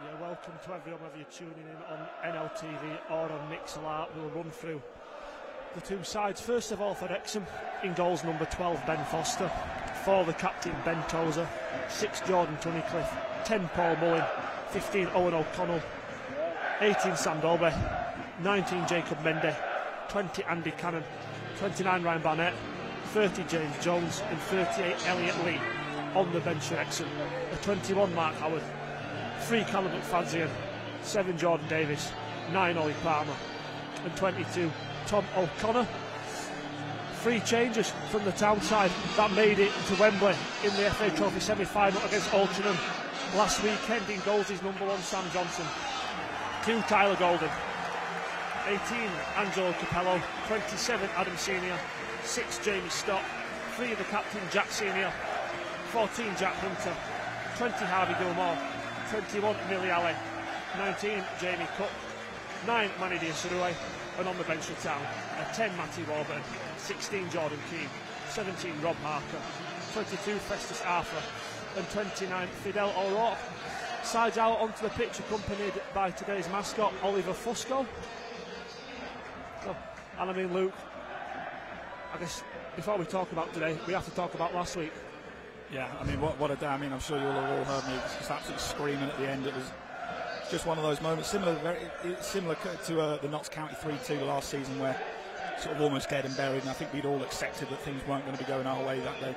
Yeah, welcome to everyone, whether you're tuning in on NLTV or on Mixlr. We'll run through the two sides. First of all, for Wrexham, in goals number 12, Ben Foster. 4, the captain, Ben Tozer. 6, Jordan Tunnicliffe. 10, Paul Mullin. 15, Owen O'Connell. 18, Sam Dolby. 19, Jacob Mendy. 20, Andy Cannon. 29, Ryan Barnett. 30, James Jones. And 38, Elliot Lee. On the bench for Wrexham. 21, Mark Howard. 3, Callum McFadzean. 7, Jordan Davis. 9, Ollie Palmer. And 22, Tom O'Connor. 3 changes from the town side that made it to Wembley in the FA Trophy semi-final against Altrincham last weekend. In goals is number 1, Sam Johnson. 2, Tyler Golden. 18, Angelo Capello. 27, Adam Senior. 6, Jamie Stott. 3, the captain, Jack Senior. 14, Jack Hunter. 20, Harvey Gilmore. 21, Millie Alley. 19, Jamie Cook. 9, Manny Diasarue. And on the bench for Town, 10, Matty Warburton. 16, Jordan Keane. 17, Rob Harker. 22, Festus Arthur. And 29, Fidel O'Rourke. Sides out onto the pitch, accompanied by today's mascot, Oliver Fusco. So, and I mean, Luke, I guess before we talk about today, we have to talk about last week. Yeah, I mean, what a day. I mean, I'm sure you'll have all heard me just absolutely screaming at the end. It was just one of those moments, very similar to the Notts County 3-2 last season, where sort of almost dead and buried, and I think we'd all accepted that things weren't going to be going our way that day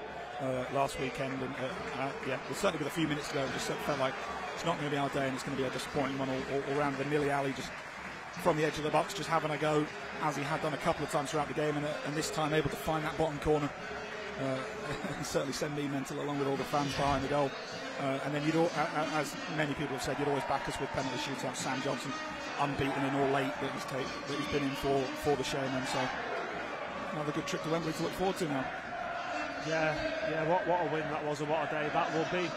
last weekend. And yeah, well, certainly with a few minutes to go, it just felt like it's not going to be our day, and it's going to be a disappointing one all around. The Nilly Alley just from the edge of the box, just having a go, as he had done a couple of times throughout the game, and this time able to find that bottom corner. And certainly send me mental along with all the fans behind the goal. And then as many people have said, you'd always back us with penalty shootouts. Sam Johnson unbeaten in all 8 that he's been in for the Showmen. So another good trip to Wembley to look forward to now. Yeah, what a win that was, and what a day that will be.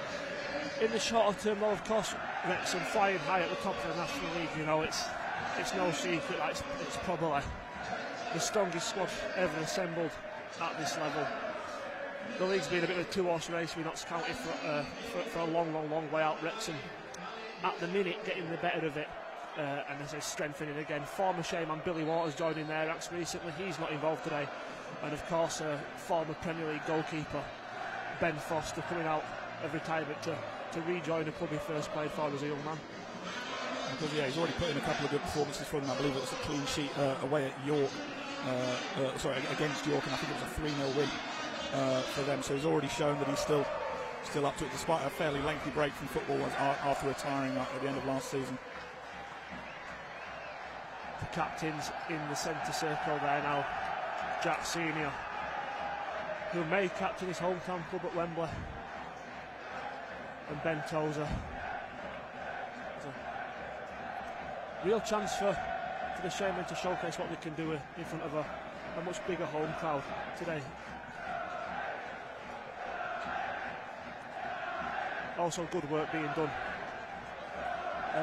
In the shorter term, though, of course, Wrexham flying high at the top of the National League. You know, it's no secret that it's probably the strongest squad ever assembled at this level. The league's been a bit of a 2-horse race. We're not counted for a long way out. Wrexham, at the minute, getting the better of it, and as I say, strengthening again. Former Shayman Billy Waters joining their ranks recently. He's not involved today, and of course, former Premier League goalkeeper Ben Foster coming out of retirement to rejoin the club he first played for as a young man. Because yeah, he's already put in a couple of good performances for them. I believe it was a clean sheet away at York, against York, and I think it was a 3-0 win. For them, so he's already shown that he's still up to it, despite a fairly lengthy break from football after retiring at the end of last season. The captain's in the centre circle there now, Jack Senior, who may captain his hometown club at Wembley, and Ben Tozer. A real chance for the Showmen to showcase what they can do in front of a much bigger home crowd today. Also good work being done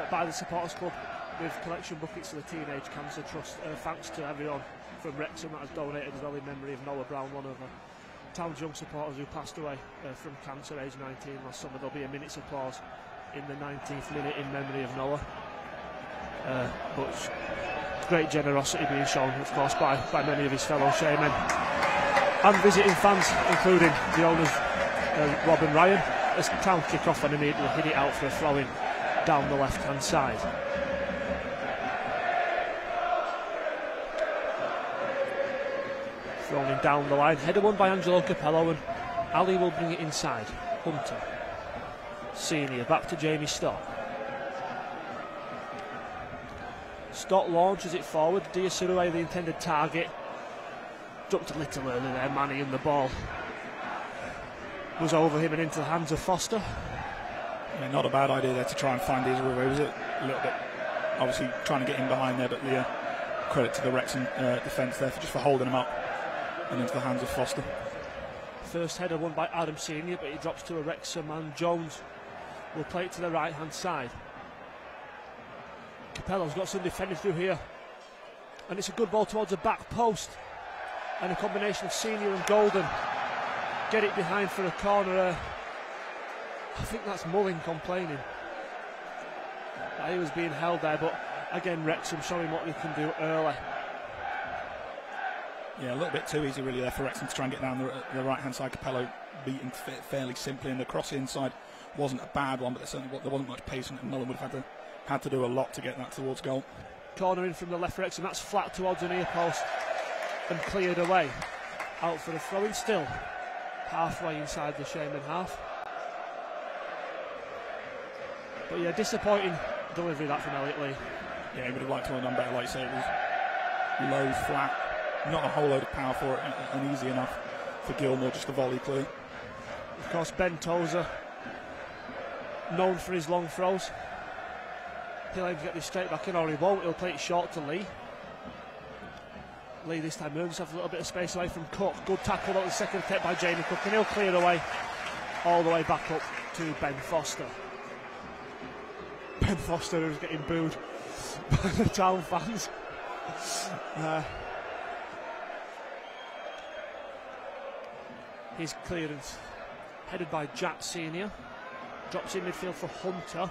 by the supporters club with collection buckets to the Teenage Cancer Trust. Thanks to everyone from Wrexham that has donated as well, in memory of Noah Brown, one of the town's young supporters who passed away from cancer, age 19 last summer. There'll be a minute's applause in the 19th minute in memory of Noah. But great generosity being shown, of course, by many of his fellow Shaymen and visiting fans, including the owners Rob and Ryan, as Town kick off and immediately hit it out for a throw-in down the left-hand side. Thrown in down the line, header won by Angelo Capello, and Ali will bring it inside. Hunter, Senior, back to Jamie Stott. Stott launches it forward. Diasarue, the intended target, jumped a little early there, Manny, and the ball was over him and into the hands of Foster. Yeah, not a bad idea there to try and find Diasarue. It was a little bit, obviously, trying to get in behind there, but the credit to the Wrexham defence there for holding him up and into the hands of Foster. First header won by Adam Senior, but he drops to a Wrexham man. Jones will play it to the right-hand side. Capello's got some defending through here, and it's a good ball towards the back post, and a combination of Senior and Golden get it behind for a corner. I think that's Mullin complaining. He was being held there, but again Wrexham showing what they can do early. Yeah, a little bit too easy really there for Wrexham to try and get down the right-hand side. Capello beaten fairly simply, and the cross inside wasn't a bad one, but there wasn't much pace, and Mullen would have had to do a lot to get that towards goal. Corner in from the left Wrexham, that's flat towards the near post and cleared away. Out for the throw-in still, halfway inside the Shaman half. But yeah, disappointing delivery that from Elliot Lee. Yeah, he would have liked to have done better, like you say, it was low, flat, not a whole load of power for it, and easy enough for Gilmore, just a volley clear. Of course, Ben Tozer, known for his long throws. He'll aim to get this straight back in, or he won't. He'll play it short to Lee. Lee this time moves himself a little bit of space away from Cook. Good tackle out the second attempt by Jamie Cook, and he'll clear away all the way back up to Ben Foster. Ben Foster, who's getting booed by the Town fans. His clearance headed by Jack Senior, drops in midfield for Hunter.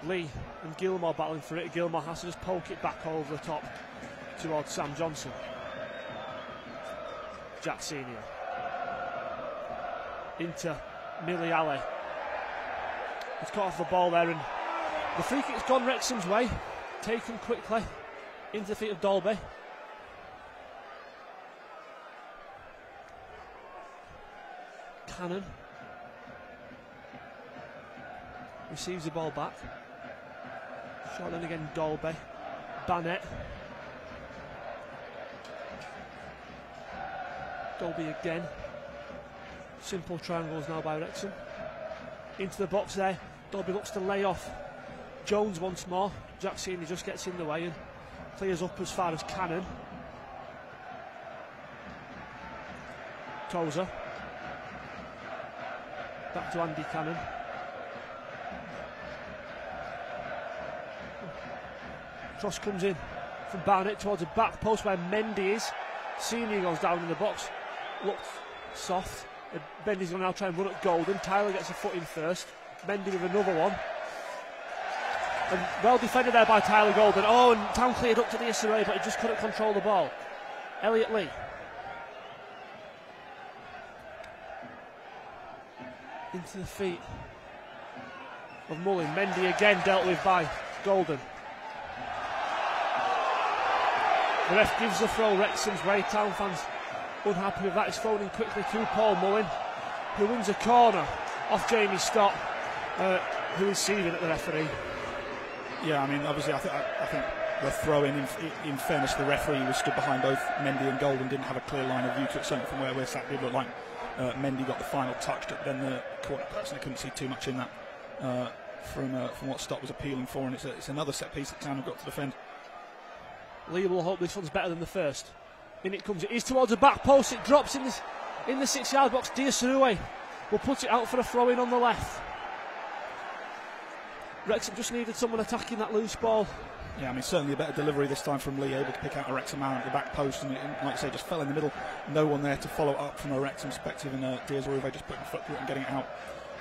Lee and Gilmore battling for it. Gilmore has to just poke it back over the top towards Sam Johnson. Jack Senior into Millie Alley. He's caught off the ball there, and the free kick's gone Wrexham's way. Taken quickly into the feet of Dolby. Cannon receives the ball back. Shot in again, Dolby. Bannett. Dolby again. Simple triangles now by Wrexham. Into the box there. Dolby looks to lay off Jones once more. Jack Senior just gets in the way and clears up as far as Cannon. Tozer. Back to Andy Cannon. Cross comes in from Barnett towards the back post where Mendy is. Senior goes down in the box. Looks soft. Mendy's going to now try and run at Golden. Tyler gets a foot in first. Mendy with another one. And well defended there by Tyler Golden. Oh, and Town cleared up to the Issaray, but he just couldn't control the ball. Elliot Lee. Into the feet of Mullin. Mendy again dealt with by Golden. The ref gives the throw Wrexham's way. Town fans unhappy with that. He's thrown in quickly to Paul Mullin, who wins a corner off Jamie Stott, who is seething at the referee. Yeah, I mean, obviously, I think the throw-in, in fairness, the referee was stood behind both Mendy and Golden, didn't have a clear line of view to it. Certainly from where we're sat, it looked like Mendy got the final touch, but then the corner person couldn't see too much in that from what Stott was appealing for, and it's another set piece that Town have got to defend. Lee will hope this one's better than the first. In it comes, it is towards the back post, it drops in the 6-yard box. Diasarue will put it out for a throw-in on the left. Wrexham just needed someone attacking that loose ball. Yeah, I mean, certainly a better delivery this time from Lee, able to pick out a Wrexham man at the back post, and like I say, just fell in the middle. No one there to follow up from a Wrexham perspective, and Diasarue just putting a foot through it and getting it out.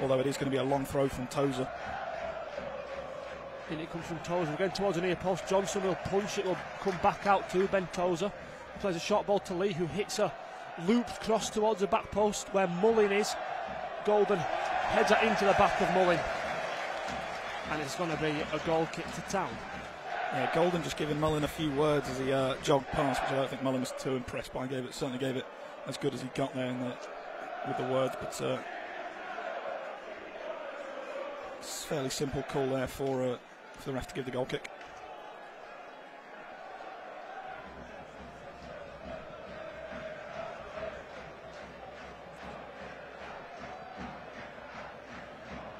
Although it is going to be a long throw from Tozer. In it comes from Tozer, again towards the near post. Johnson will punch, it will come back out to Ben Tozer. He plays a short ball to Lee, who hits a looped cross towards the back post where Mullin is. Golden heads it into the back of Mullin. And it's going to be a goal kick to Town. Yeah, Golden just giving Mullin a few words as he jogged past, which I don't think Mullin was too impressed by. Certainly gave it as good as he got there with the words, but it's a fairly simple call there for the ref to give the goal kick.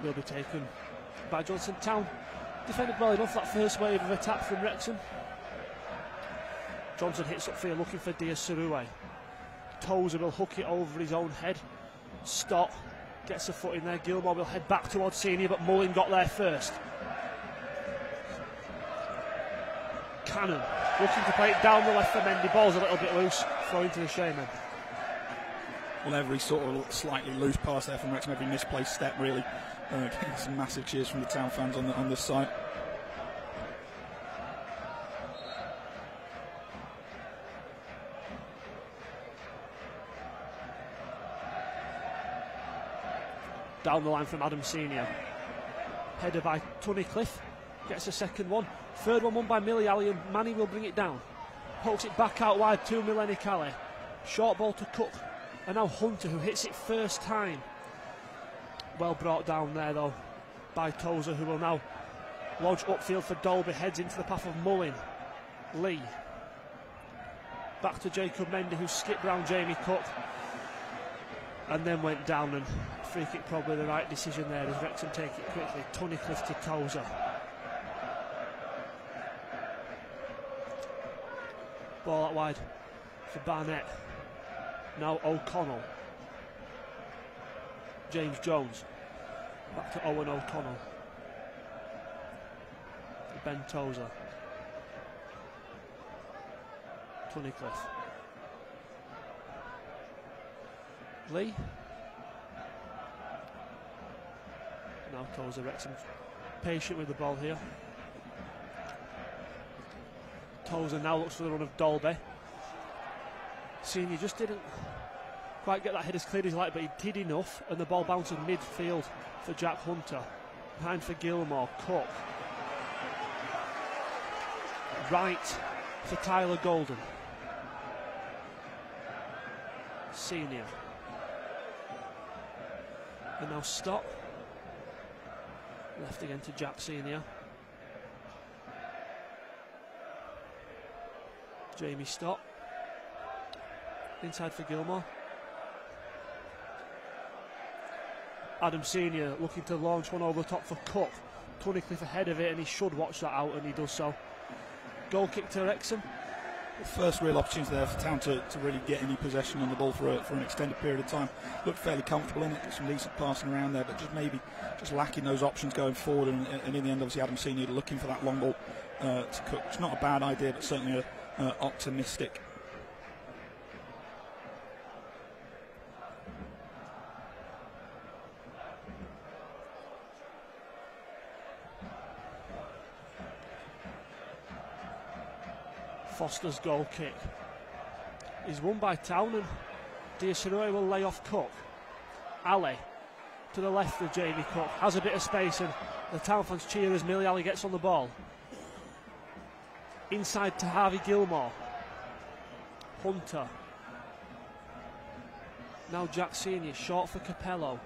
Will be taken by Johnson. Town defended well enough that first wave of attack from Wrexham. Johnson hits upfield looking for Diasarue. Tozer will hook it over his own head. Stott gets a foot in there. Gilmore will head back towards Senior, but Mullin got there first. Cannon looking to play it down the left for Mendy. Ball's a little bit loose. Throw into the Shaman. Well, every sort of slightly loose pass there from Wrexham, every misplaced step really Getting some massive cheers from the Town fans on this side. Down the line from Adam Senior. Header by Tunnicliffe. Gets a second one. Third one won by Miliali, and Manny will bring it down. Pokes it back out wide to Milenikale. Short ball to Cook. And now Hunter, who hits it first time. Well brought down there though by Tozer, who will now lodge upfield for Dolby. Heads into the path of Mullin. Lee. Back to Jacob Mendy, who skipped round Jamie Cook. And then went down, and free kick probably the right decision there as Wrexham take it quickly. Tunnicliffe to Tozer. Ball out wide for Barnett. Now O'Connell. James Jones. Back to Owen O'Connell. Ben Tozer. Tunnicliffe. Lee. Now Tozer. Wrexham patient with the ball here. Tozer now looks for the run of Dolby. Senior just didn't quite get that head as clear as he liked, but he did enough, and the ball bounces midfield for Jack Hunter. Behind for Gilmore. Cook. Right for Tyler Golden. Senior. And now stop. Left again to Jack Senior. Jamie Stott. Inside for Gilmore. Adam Senior looking to launch one over the top for Cook. Tunnicliffe ahead of it, and he should watch that out, and he does so. Goal kick to Wrexham. The first real opportunity there for Town to really get any possession on the ball for an extended period of time. Looked fairly comfortable in it, got some decent passing around there, but just lacking those options going forward, and in the end obviously Adam Senior looking for that long ball to Cook. It's not a bad idea, but certainly optimistic. Foster's goal kick is won by Town, and Diasaroi will lay off Cook. Ali to the left of Jamie Cook, has a bit of space, and the Town fans cheer as Miliali gets on the ball. Inside to Harvey Gilmore. Hunter. Now Jack Senior, short for Capello.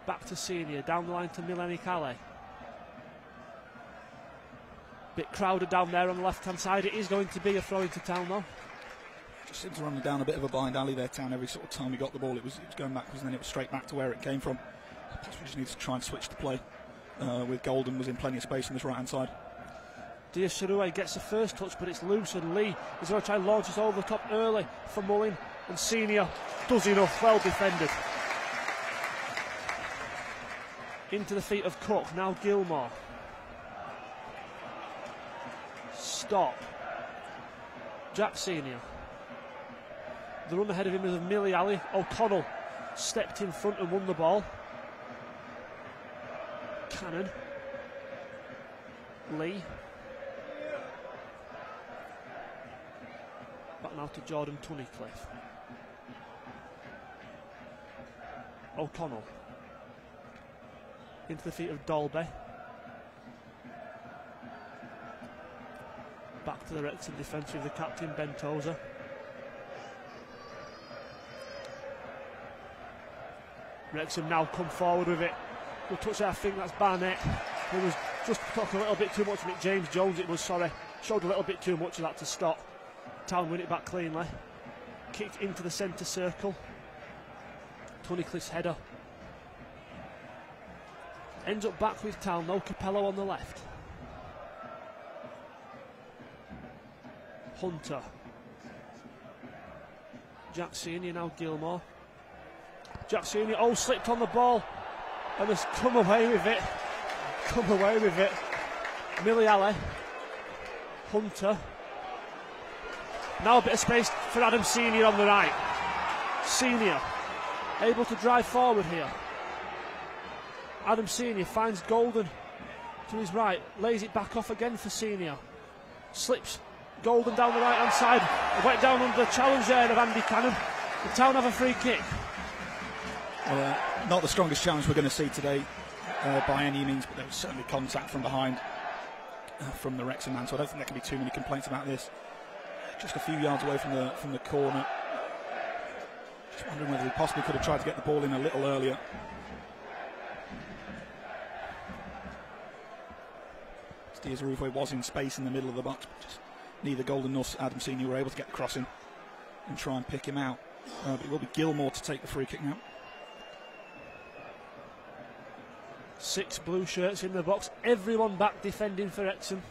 Back to Senior, down the line to Milenikale. Bit crowded down there on the left-hand side. It is going to be a throw into Town though. Just seems to run down a bit of a blind alley there, Town. Every sort of time he got the ball, it was going backwards, and then it was straight back to where it came from. Perhaps we just need to try and switch the play. With Golden was in plenty of space on this right-hand side. Diasaroi gets the first touch, but it's loose, and Lee is going to try and launch us over the top early for Mullin, and Senior does enough. Well defended. Into the feet of Cook. Now Gilmore. Stop. Jack Senior. The run ahead of him is of Miliali. O'Connell stepped in front and won the ball. Cannon. Lee. Back now to Jordan Tunnicliffe. O'Connell. Into the feet of Dolby. Back to the Wrexham defence with the captain Ben Tozer. Wrexham now come forward with it. We'll touch that, I think that's Barnett, who was just talking a little bit too much of it. James Jones it was, sorry. Showed a little bit too much of that to stop. Town win it back cleanly. Kicked into the centre circle. Tunnicliffe's header. Ends up back with Town though. Capello on the left. Hunter. Jack Senior, now Gilmore. Jack Senior, slipped on the ball and has come away with it. Come away with it. Miliali. Hunter. Now a bit of space for Adam Senior on the right. Senior able to drive forward here. Adam Senior finds Golden to his right, lays it back off again for Senior. Slips Golden down the right hand side. Went down under the challenge there of Andy Cannon. The Town have a free kick. Well, not the strongest challenge we're going to see today by any means, but there was certainly contact from behind from the Wrexham man, so I don't think there can be too many complaints about this. Just a few yards away from the corner. Just wondering whether he possibly could have tried to get the ball in a little earlier. Diaz Arufo was in space in the middle of the box, but just neither Golden nor Adam Senior were able to get the cross in and try and pick him out. But it will be Gilmore to take the free kick now. 6 blue shirts in the box, everyone back defending for Wrexham.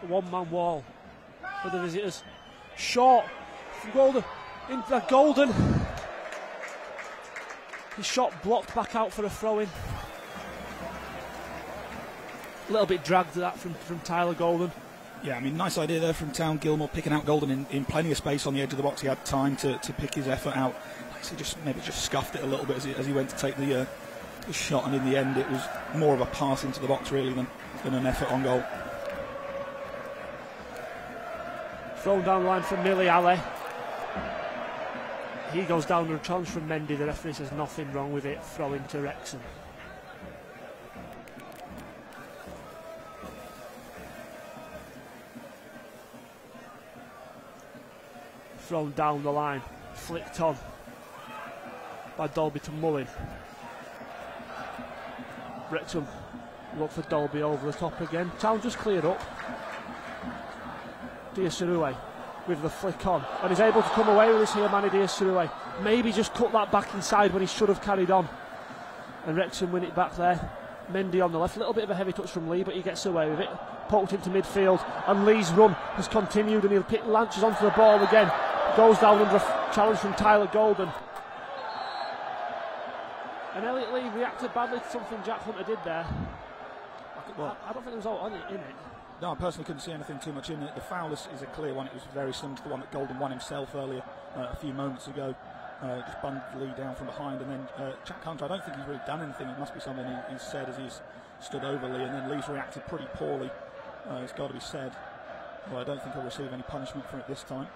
One-man wall for the visitors. Short from Golden, into Golden. His shot blocked back out for a throw-in. A little bit dragged that from Tyler Golden. Yeah, I mean, nice idea there from Town. Gilmore picking out Golden in plenty of space on the edge of the box. He had time to pick his effort out. He maybe just scuffed it a little bit as he went to take the shot, and in the end it was more of a pass into the box really than an effort on goal. Thrown down the line from Millie Ali. He goes down to a challenge from Mendy. The referee says nothing wrong with it. Throw into Wrexham. Thrown down the line, flicked on by Dolby to Mullin. Wrexham look for Dolby over the top again. Town just cleared up. Diaz-Sarroué with the flick on, and he's able to come away with this here, Manny Diaz-Sarroué. Maybe just cut that back inside when he should have carried on. And Wrexham win it back there. Mendy on the left, a little bit of a heavy touch from Lee, but he gets away with it. Poked into midfield, and Lee's run has continued, and he'll lances onto the ball again. Goes down under a challenge from Tyler Golden. And Elliot Lee reacted badly to something Jack Hunter did there. Well, I don't think there was all in it. No, I personally couldn't see anything too much in it. The foul is a clear one. It was very similar to the one that Golden won himself earlier, a few moments ago. Just bunged Lee down from behind, and then Jack Hunter, I don't think he's really done anything. It must be something he's said as he's stood over Lee, and then Lee's reacted pretty poorly. It's got to be said. Well, I don't think he'll receive any punishment for it this time.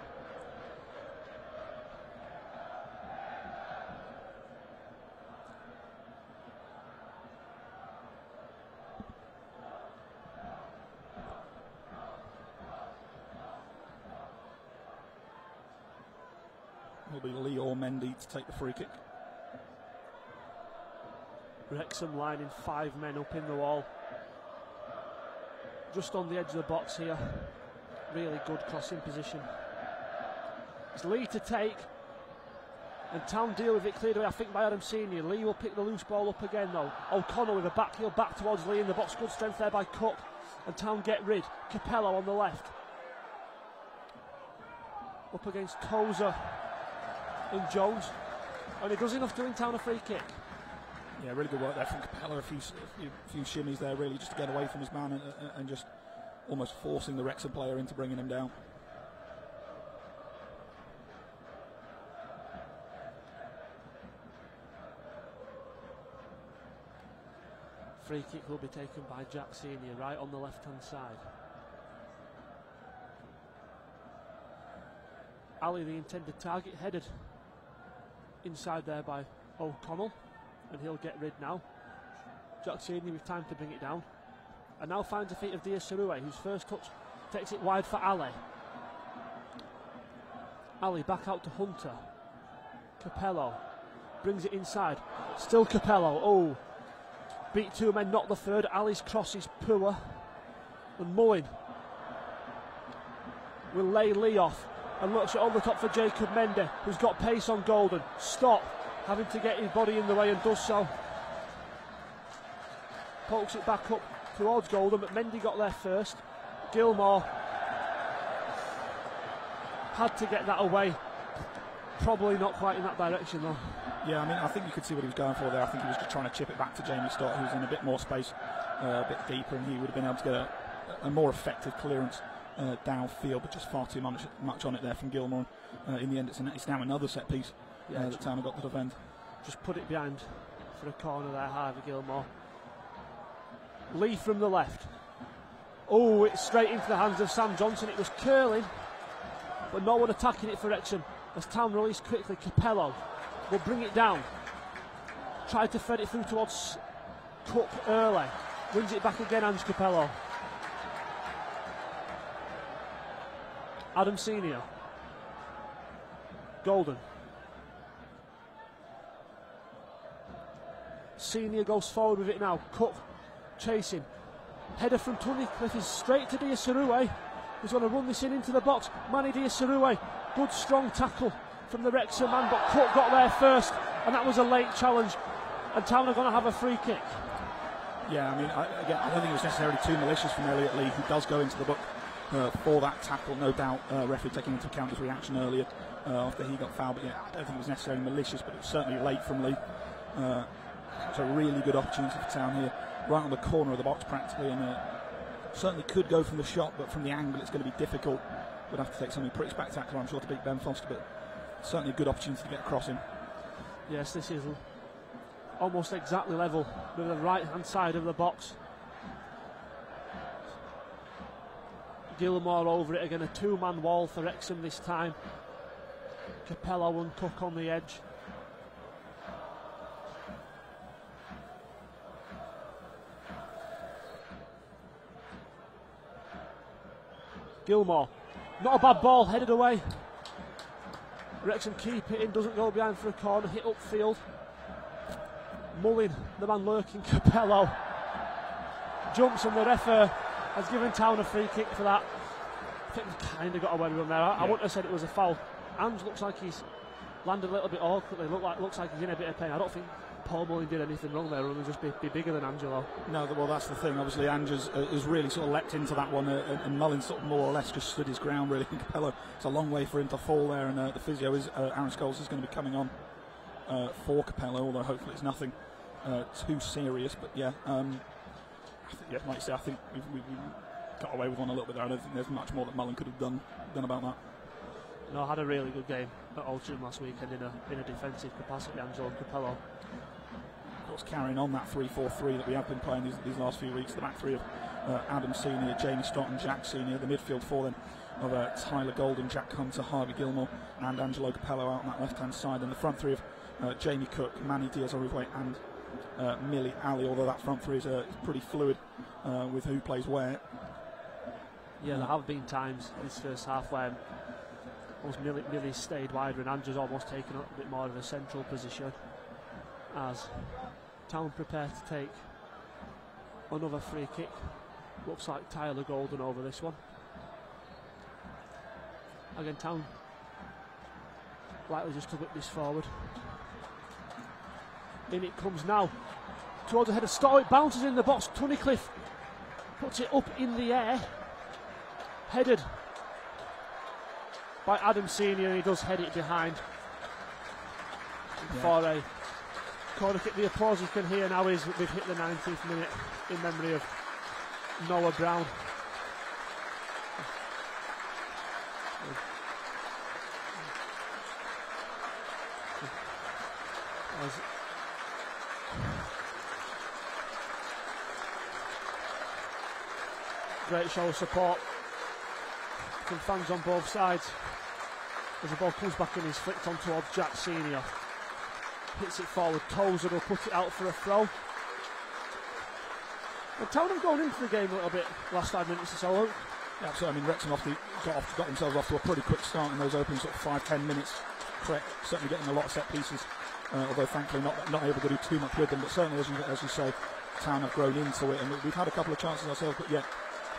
Will be Lee or Mendy to take the free kick. Wrexham lining 5 men up in the wall. Just on the edge of the box here. Really good crossing position. It's Lee to take. And Town deal with it cleared away, I think, by Adam Senior. Lee will pick the loose ball up again though. O'Connell with a backheel back towards Lee in the box. Good strength there by Cook. And Town get rid. Capello on the left. Up against Tozer and Jones, and he does enough to win Town a free kick. Yeah, really good work there from Capella. A few shimmies there, really, just to get away from his man and just almost forcing the Wrexham player into bringing him down. Free kick will be taken by Jack Senior, right on the left-hand side. Ali, the intended target, headed inside there by O'Connell, and he'll get rid now. Jack Senior with time to bring it down, and now finds the feet of Diaz-Sarroué, whose first touch takes it wide for Ali. Ali back out to Hunter. Capello brings it inside, still Capello. Oh, beat 2 men, not the third. Ali's cross is poor, and Mullin will lay Lee off and looks it over the top for Jacob Mendy, who's got pace on Golden. Stop, having to get his body in the way, and does so. Pokes it back up towards Golden, but Mendy got there first. Gilmore had to get that away. Probably not quite in that direction though. Yeah, I mean, I think you could see what he was going for there. I think he was just trying to chip it back to Jamie Stott, who's in a bit more space, a bit deeper, and he would have been able to get a more effective clearance downfield, but just far too much on it there from Gilmore. In the end, it's now another set piece that Town have got to defend. Just put it behind for a corner there, Harvey Gilmore. Lee from the left. Oh, it's straight into the hands of Sam Johnson. It was curling, but no one attacking it for Wrexham. As Town released quickly, Capello will bring it down. Tried to thread it through towards Cook early. Wins it back again, Ange Capello. Adam Senior. Golden. Senior goes forward with it now. Cook chasing. Header from Tunnicliffe is straight to Diasarue. He's going to run this into the box. Manny Diasarue. Good strong tackle from the Wrexham man, but Cook got there first, and that was a late challenge. And Town are going to have a free kick. Yeah, I mean, I don't think it was necessarily too malicious from Elliot Lee, who does go into the book for that tackle. No doubt, referee taking into account his reaction earlier after he got fouled. But yeah, I don't think it was necessarily malicious, but it was certainly late from Lee. It's a really good opportunity for Town here, right on the corner of the box practically, and certainly could go from the shot, but from the angle it's going to be difficult. Would have to take something pretty spectacular, I'm sure, to beat Ben Foster, but certainly a good opportunity to get across him. Yes, this is almost exactly level with the right hand side of the box. Gilmore over it again, a two-man wall for Wrexham this time. Capello and Cook on the edge. Gilmore, not a bad ball, headed away. Wrexham keep it in, doesn't go behind for a corner, hit upfield. Mullin, the man lurking, Capello jumps, and the ref has given Town a free kick for that. I think they kind of got away with him there. I wouldn't have said it was a foul. Ange looks like he's landed a little bit awkwardly, looks like he's in a bit of pain. I don't think Paul Mullin did anything wrong there, other than just be bigger than Angelo. No, well, that's the thing. Obviously, Ange has really sort of leapt into that one, and Mullin sort of more or less just stood his ground, really. And Capello, it's a long way for him to fall there, and the physio is Aaron Scholes is going to be coming on for Capello, although hopefully it's nothing too serious. But yeah, like you say, I think we got away with one a little bit there. I don't think there's much more that Mullin could have done about that. No, had a really good game at Oldham last weekend in a defensive capacity, Angelo Capello. Of course, carrying on that 3-4-3 that we have been playing these last few weeks, the back three of Adam Senior, Jamie Stott and Jack Senior, the midfield four then of Tyler Golden, Jack Hunter, Harvey Gilmore and Angelo Capello out on that left hand side, and the front three of Jamie Cook, Manny Diaz-Orivue and Millie Ali, although that front three is pretty fluid with who plays where. Yeah, there have been times this first half where Millie stayed wider and Andrew's almost taken up a bit more of a central position, as Town prepare to take another free kick. Looks like Tyler Golden over this one. Again, Town likely just to whip this forward. In it comes now towards the head of Stott. It bounces in the box. Tunnicliffe puts it up in the air, headed by Adam Senior, and he does head it behind for a corner kick. The applause you can hear now is we've hit the 19th minute in memory of Noah Brown. Great show of support from fans on both sides. As the ball comes back and is flicked on towards Jack Senior. Hits it forward, Tozer will put it out for a throw. And Town have gone into the game a little bit last 5 minutes or so. Yeah, absolutely. I mean, Wrexham got themselves off to a pretty quick start in those opening sort of 5-10 minutes. Correct, certainly getting a lot of set pieces, although thankfully not able to do too much with them. But certainly, as you say, Town have grown into it, and we've had a couple of chances ourselves, but yet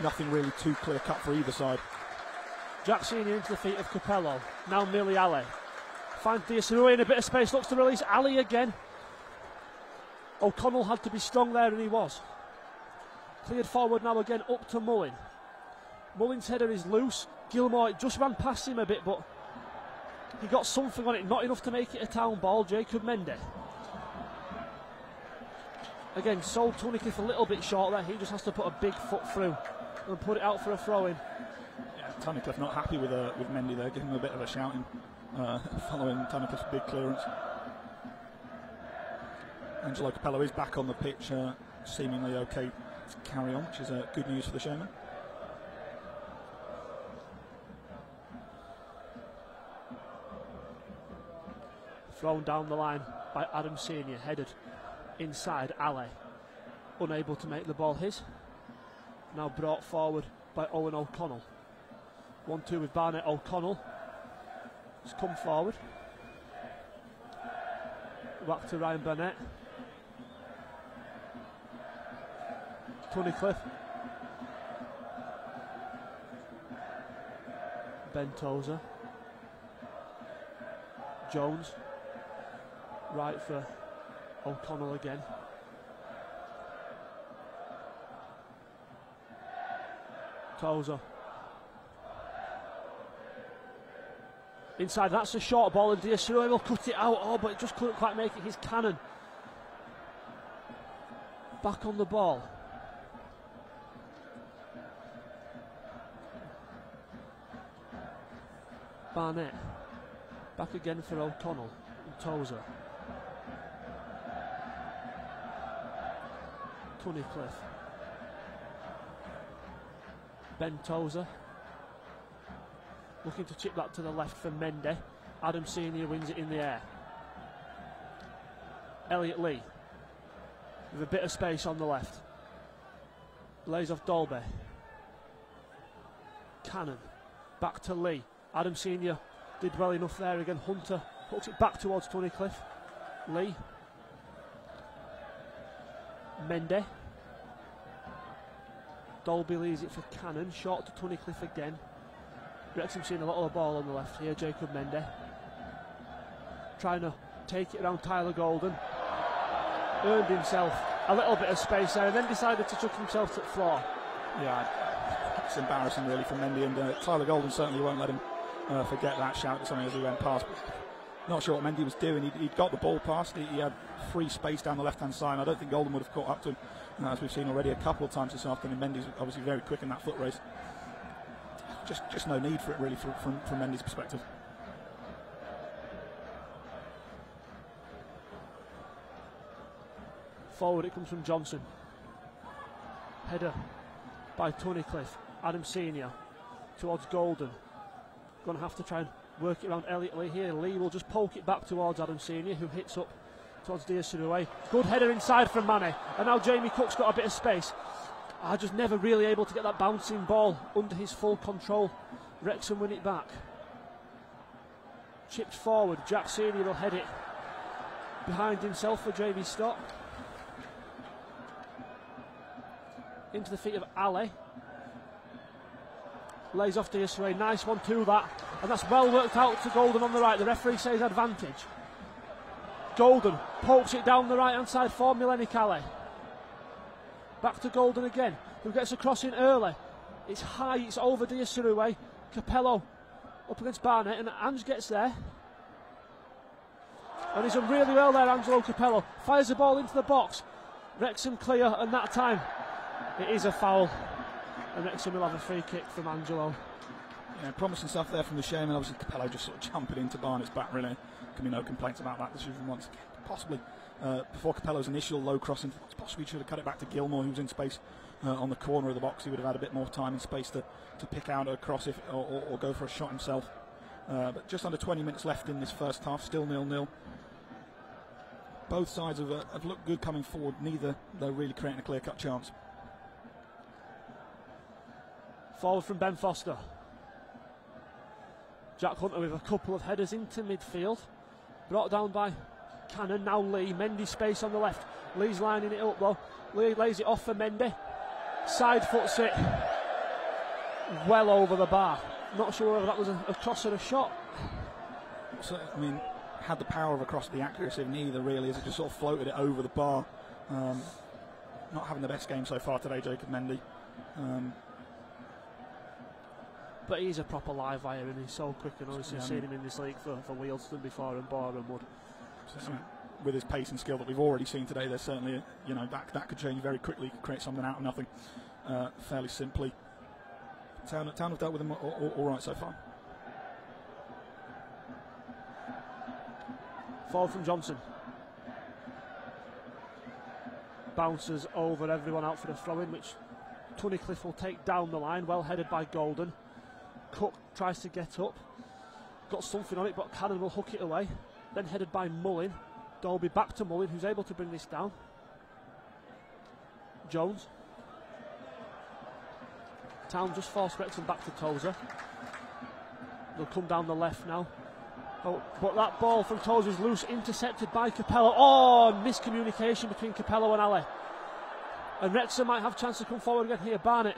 nothing really too clear cut for either side. Jack Senior into the feet of Capello. Now Millie Ali. Finds Diasarue in a bit of space, looks to release Ali again. O'Connell had to be strong there, and he was. Cleared forward now again up to Mullin. Mullin's header is loose. Gilmore just ran past him a bit, but he got something on it, not enough to make it a Town ball. Jacob Mendy. Again, sold Tunnicliffe a little bit short there. He just has to put a big foot through and put it out for a throw-in. Yeah, Tunnicliffe not happy with Mendy there, giving him a bit of a shouting following Tunnicliffe's big clearance. Angelo Capello is back on the pitch, seemingly okay to carry on, which is good news for the showman. Thrown down the line by Adam Senior, headed inside Ale, unable to make the ball his. Now brought forward by Owen O'Connell. 1-2 with Barnett. O'Connell has come forward. Back to Ryan Burnett. Tunnicliffe. Ben Tozer. Jones. Right for O'Connell again. Tozer. Inside, that's a short ball, and Diasuro will cut it out. Oh, but it just couldn't quite make it. His cannon. Back on the ball. Barnett. Back again for O'Connell and Tozer. Tunnicliffe. Ben Tozer. Looking to chip that to the left for Mendy. Adam Senior wins it in the air. Elliot Lee with a bit of space on the left. Lays off Dolby. Cannon. Back to Lee. Adam Senior did well enough there again. Hunter hooks it back towards Tunnicliffe. Lee. Mendy. Dolby leaves it for Cannon. Short to Tunnicliffe again. Wrexham seeing a lot of the ball on the left here. Jacob Mendy trying to take it around Tyler Golden. Earned himself a little bit of space there and then decided to chuck himself to the floor. Yeah, it's embarrassing really for Mendy, and Tyler Golden certainly won't let him forget that shout at something as he went past. Not sure what Mendy was doing. He'd got the ball past. He had free space down the left-hand side. I don't think Golden would have caught up to him, as we've seen already a couple of times this afternoon. Mendy's obviously very quick in that foot race. Just no need for it really from Mendy's perspective. Forward it comes from Johnson. Header by Tunnicliffe. Adam Senior towards Golden. Going to have to try and work it around Elliot Lee here. Lee will just poke it back towards Adam Senior, who hits up towards Diasuro. Good header inside from Mane. And now Jamie Cook's got a bit of space. Just never really able to get that bouncing ball under his full control. Wrexham win it back. Chipped forward. Jack Senior will head it behind himself for Jamie Stott. Into the feet of Ali. Lays off Diasuro. Nice 1-2 that. And that's well worked out to Golden on the right. The referee says advantage. Golden pokes it down the right hand side for Milenik Ali. Back to Golden again, who gets a cross in early. It's high, it's over Diasuro. Capello up against Barnett, and Ange gets there. And he's done really well there, Angelo Capello. Fires the ball into the box. Wrexham clear, and that time it is a foul. And Wrexham will have a free kick from Angelo. Yeah, promising stuff there from the showman. Obviously Capello just sort of jumping into Barnett's back, really. Can be no complaints about that decision once again. Possibly before Capello's initial low crossing, possibly should have cut it back to Gilmore, who was in space on the corner of the box. He would have had a bit more time and space to pick out a cross or go for a shot himself. But just under 20 minutes left in this first half, still 0-0. Both sides have looked good coming forward, neither though really creating a clear-cut chance. Forward from Ben Foster. Jack Hunter with a couple of headers into midfield. Brought down by Cannon, now Lee. Mendy space on the left. Lee's lining it up though. Lee lays it off for Mendy. Side foots it well over the bar. Not sure whether that was a cross or a shot. So, I mean, had the power of a cross, the accuracy of neither really, as it just sort of floated it over the bar. Not having the best game so far today, Jacob Mendy. But he's a proper live wire and he's so quick, and obviously seen him in this league for Wealdstone before and Boreham Wood. So, with his pace and skill that we've already seen today, there's certainly, that could change very quickly, create something out of nothing fairly simply. Town have dealt with him all right so far. Forward from Johnson. Bounces over everyone out for the throw-in, which Tunnicliffe will take down the line. Well headed by Golden. Cook tries to get up. Got something on it, but Cannon will hook it away. Then headed by Mullin. Dolby back to Mullin, who's able to bring this down. Jones. Town just forced Wrexham back to Tozer. They'll come down the left now. Oh, but that ball from Tozer is loose, intercepted by Capello. Oh, miscommunication between Capello and Ali. And Wrexham might have a chance to come forward again here. Barnett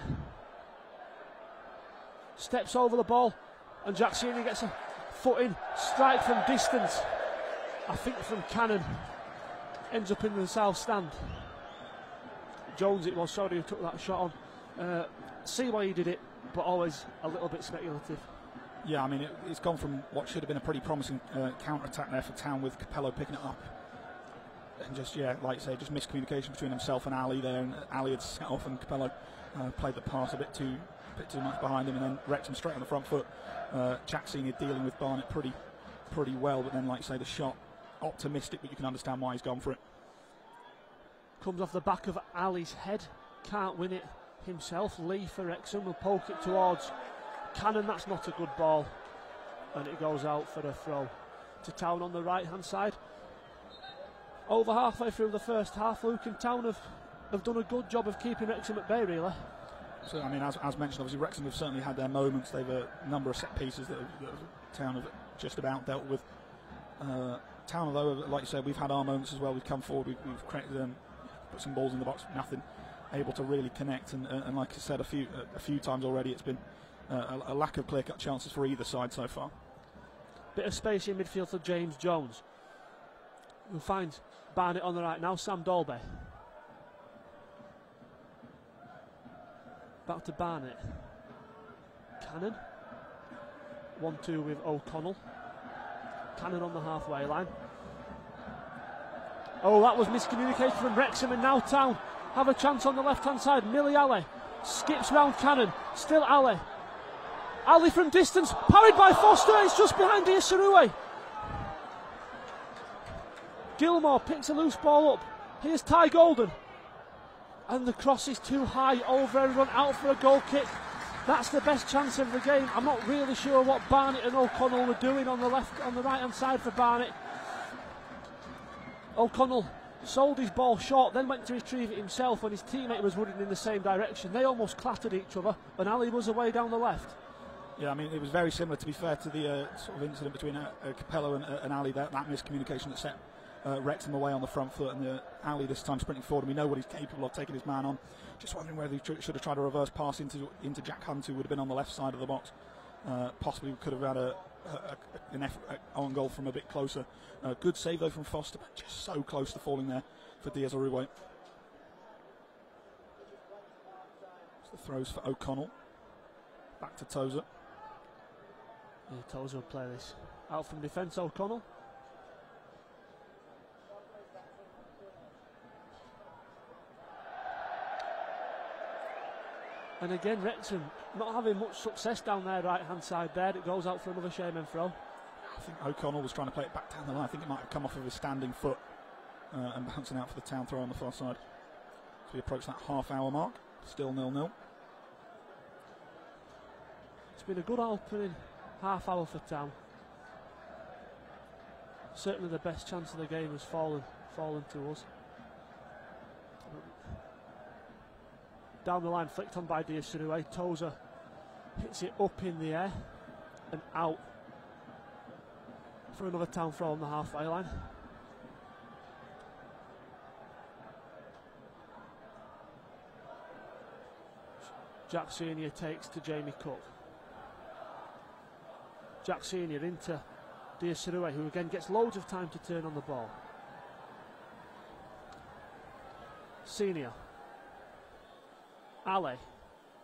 steps over the ball, and Jack Senior gets a foot in, strike from distance. I think from Cannon, ends up in the south stand. Jones it was, sorry, who took that shot on. See why he did it, but always a little bit speculative. Yeah, I mean, it's gone from what should have been a pretty promising counter-attack there for Town, with Capello picking it up. And just, yeah, like you say, just miscommunication between himself and Ali there. And Ali had set off and Capello played the pass a bit too much behind him. And then Wrexham straight on the front foot. Jack Senior dealing with Barnett pretty well. But then, like you say, the shot, optimistic, but you can understand why he's gone for it. Comes off the back of Ali's head. Can't win it himself. Lee for Wrexham will poke it towards Cannon. That's not a good ball, and it goes out for a throw to Town on the right hand side. Over halfway through the first half, Luke, and Town have done a good job of keeping Wrexham at bay, really. So I mean, as mentioned, obviously Wrexham have certainly had their moments. They've a number of set pieces that Town have just about dealt with. Town, though, like you said, we've had our moments as well. We've come forward, we've created them, put some balls in the box, nothing able to really connect. And like I said a few times already, it's been a lack of clear-cut chances for either side so far. Bit of space in midfield for James Jones, who finds Barnett on the right now. Sam Dolby. Back to Barnett. Cannon. 1-2 with O'Connell. Cannon on the halfway line. Oh, that was miscommunication from Wrexham, and now Town have a chance on the left-hand side. Millie Ali skips round Cannon. Still Ali. Ali from distance, parried by Foster. It's just behind Diasarue. Gilmore picks a loose ball up. Here's Ty Golden. And the cross is too high over everyone, out for a goal kick. That's the best chance of the game. I'm not really sure what Barnett and O'Connell were doing on the right hand side for Barnett. O'Connell sold his ball short, then went to retrieve it himself when his teammate was running in the same direction. They almost clattered each other, and Ali was away down the left. Yeah, I mean, it was very similar, to be fair, to the sort of incident between Capello and Ali, that miscommunication that set Wrexham away on the front foot, and Ali this time sprinting forward, and we know what he's capable of, taking his man on. Just wondering whether he should have tried a reverse pass into Jack Hunt, who would have been on the left side of the box. Possibly could have had an own goal from a bit closer. Good save though from Foster, but just so close to falling there for Diasarue. The throws for O'Connell. Back to Tozer. Yeah, Tozer will play this out from defence. O'Connell. And again, Wrexham not having much success down their right-hand side there. It goes out for another Shaman throw. I think O'Connell was trying to play it back down the line. I think it might have come off of his standing foot and bouncing out for the Town throw on the far side. So we approach that half-hour mark. Still 0-0. It's been a good opening half hour for Town. Certainly the best chance of the game has fallen to us. Down the line, flicked on by Diasarue. Tozer hits it up in the air and out for another Town throw on the halfway line. Jack Senior takes to Jamie Cook. Jack Senior into Diasarue, who again gets loads of time to turn on the ball. Senior. Ali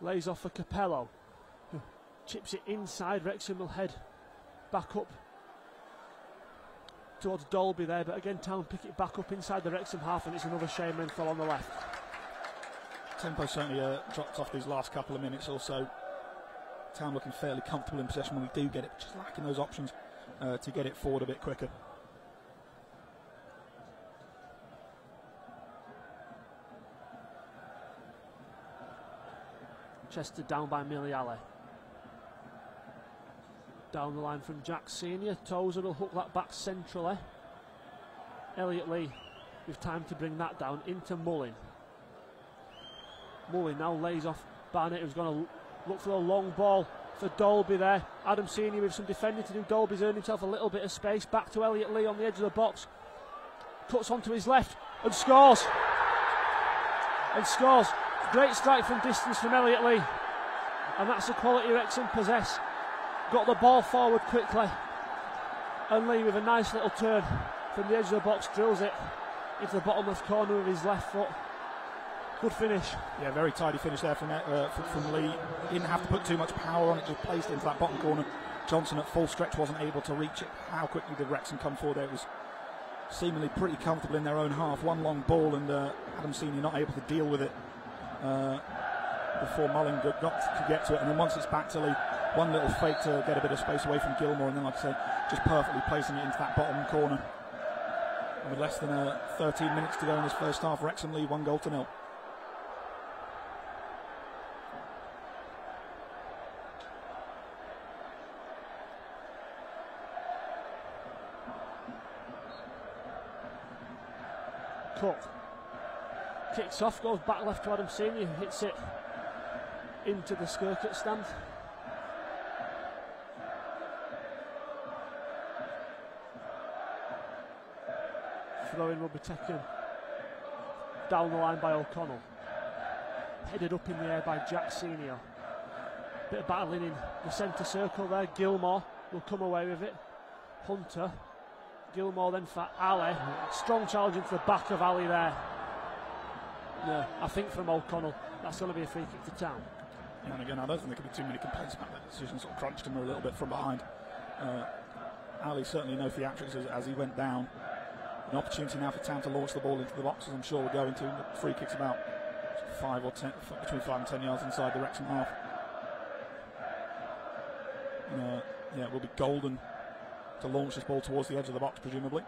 lays off for Capello, who chips it inside. Wrexham will head back up towards Dolby there, but again Town pick it back up inside the Wrexham half, and it's another Shaman throw on the left. Tempo certainly dropped off these last couple of minutes or so. Town looking fairly comfortable in possession when we do get it, but just lacking those options to get it forward a bit quicker. Chested down by Miliale. Down the line from Jack Senior. Tozer will hook that back centrally. Elliot Lee with time to bring that down into Mullin. Mullin now lays off Barnett, who's going to look for a long ball for Dolby there. Adam Senior with some defending to do. Dolby's earned himself a little bit of space. Back to Elliot Lee on the edge of the box. Cuts onto his left and scores. And scores. Great strike from distance from Elliot Lee. And that's the quality Wrexham possess. Got the ball forward quickly. And Lee with a nice little turn from the edge of the box drills it into the bottom left corner with his left foot. Good finish. Yeah, very tidy finish there from Lee. Didn't have to put too much power on it, just placed it into that bottom corner. Johnson at full stretch wasn't able to reach it. How quickly did Wrexham come forward there? It was seemingly pretty comfortable in their own half. One long ball and Adam Senior not able to deal with it before Mullin got to get to it. And then once it's back to Lee, one little fake to get a bit of space away from Gilmore, and then, like I said, just perfectly placing it into that bottom corner. And with less than 13 minutes to go in this first half, Wrexham lead 1-0. Cook kicks off, goes back left to Adam Senior, who hits it into the Skirkett stand. Throw-in will be taken down the line by O'Connell. Headed up in the air by Jack Senior. Bit of battling in the centre circle there. Gilmore will come away with it. Hunter. Gilmore then for Ali. Strong challenge into the back of Ali there. Yeah, I think from O'Connell that's going to be a free kick to Town. Yeah, and again, I don't think there could be too many complaints about that decision. Sort of crunched him a little bit from behind. Ali certainly no theatrics as he went down. An opportunity now for Town to launch the ball into the box, as I'm sure we'll go into. The free kick's about 5 or 10, between 5 and 10 yards inside the Wrexham half. Yeah, it will be Golden to launch this ball towards the edge of the box, presumably.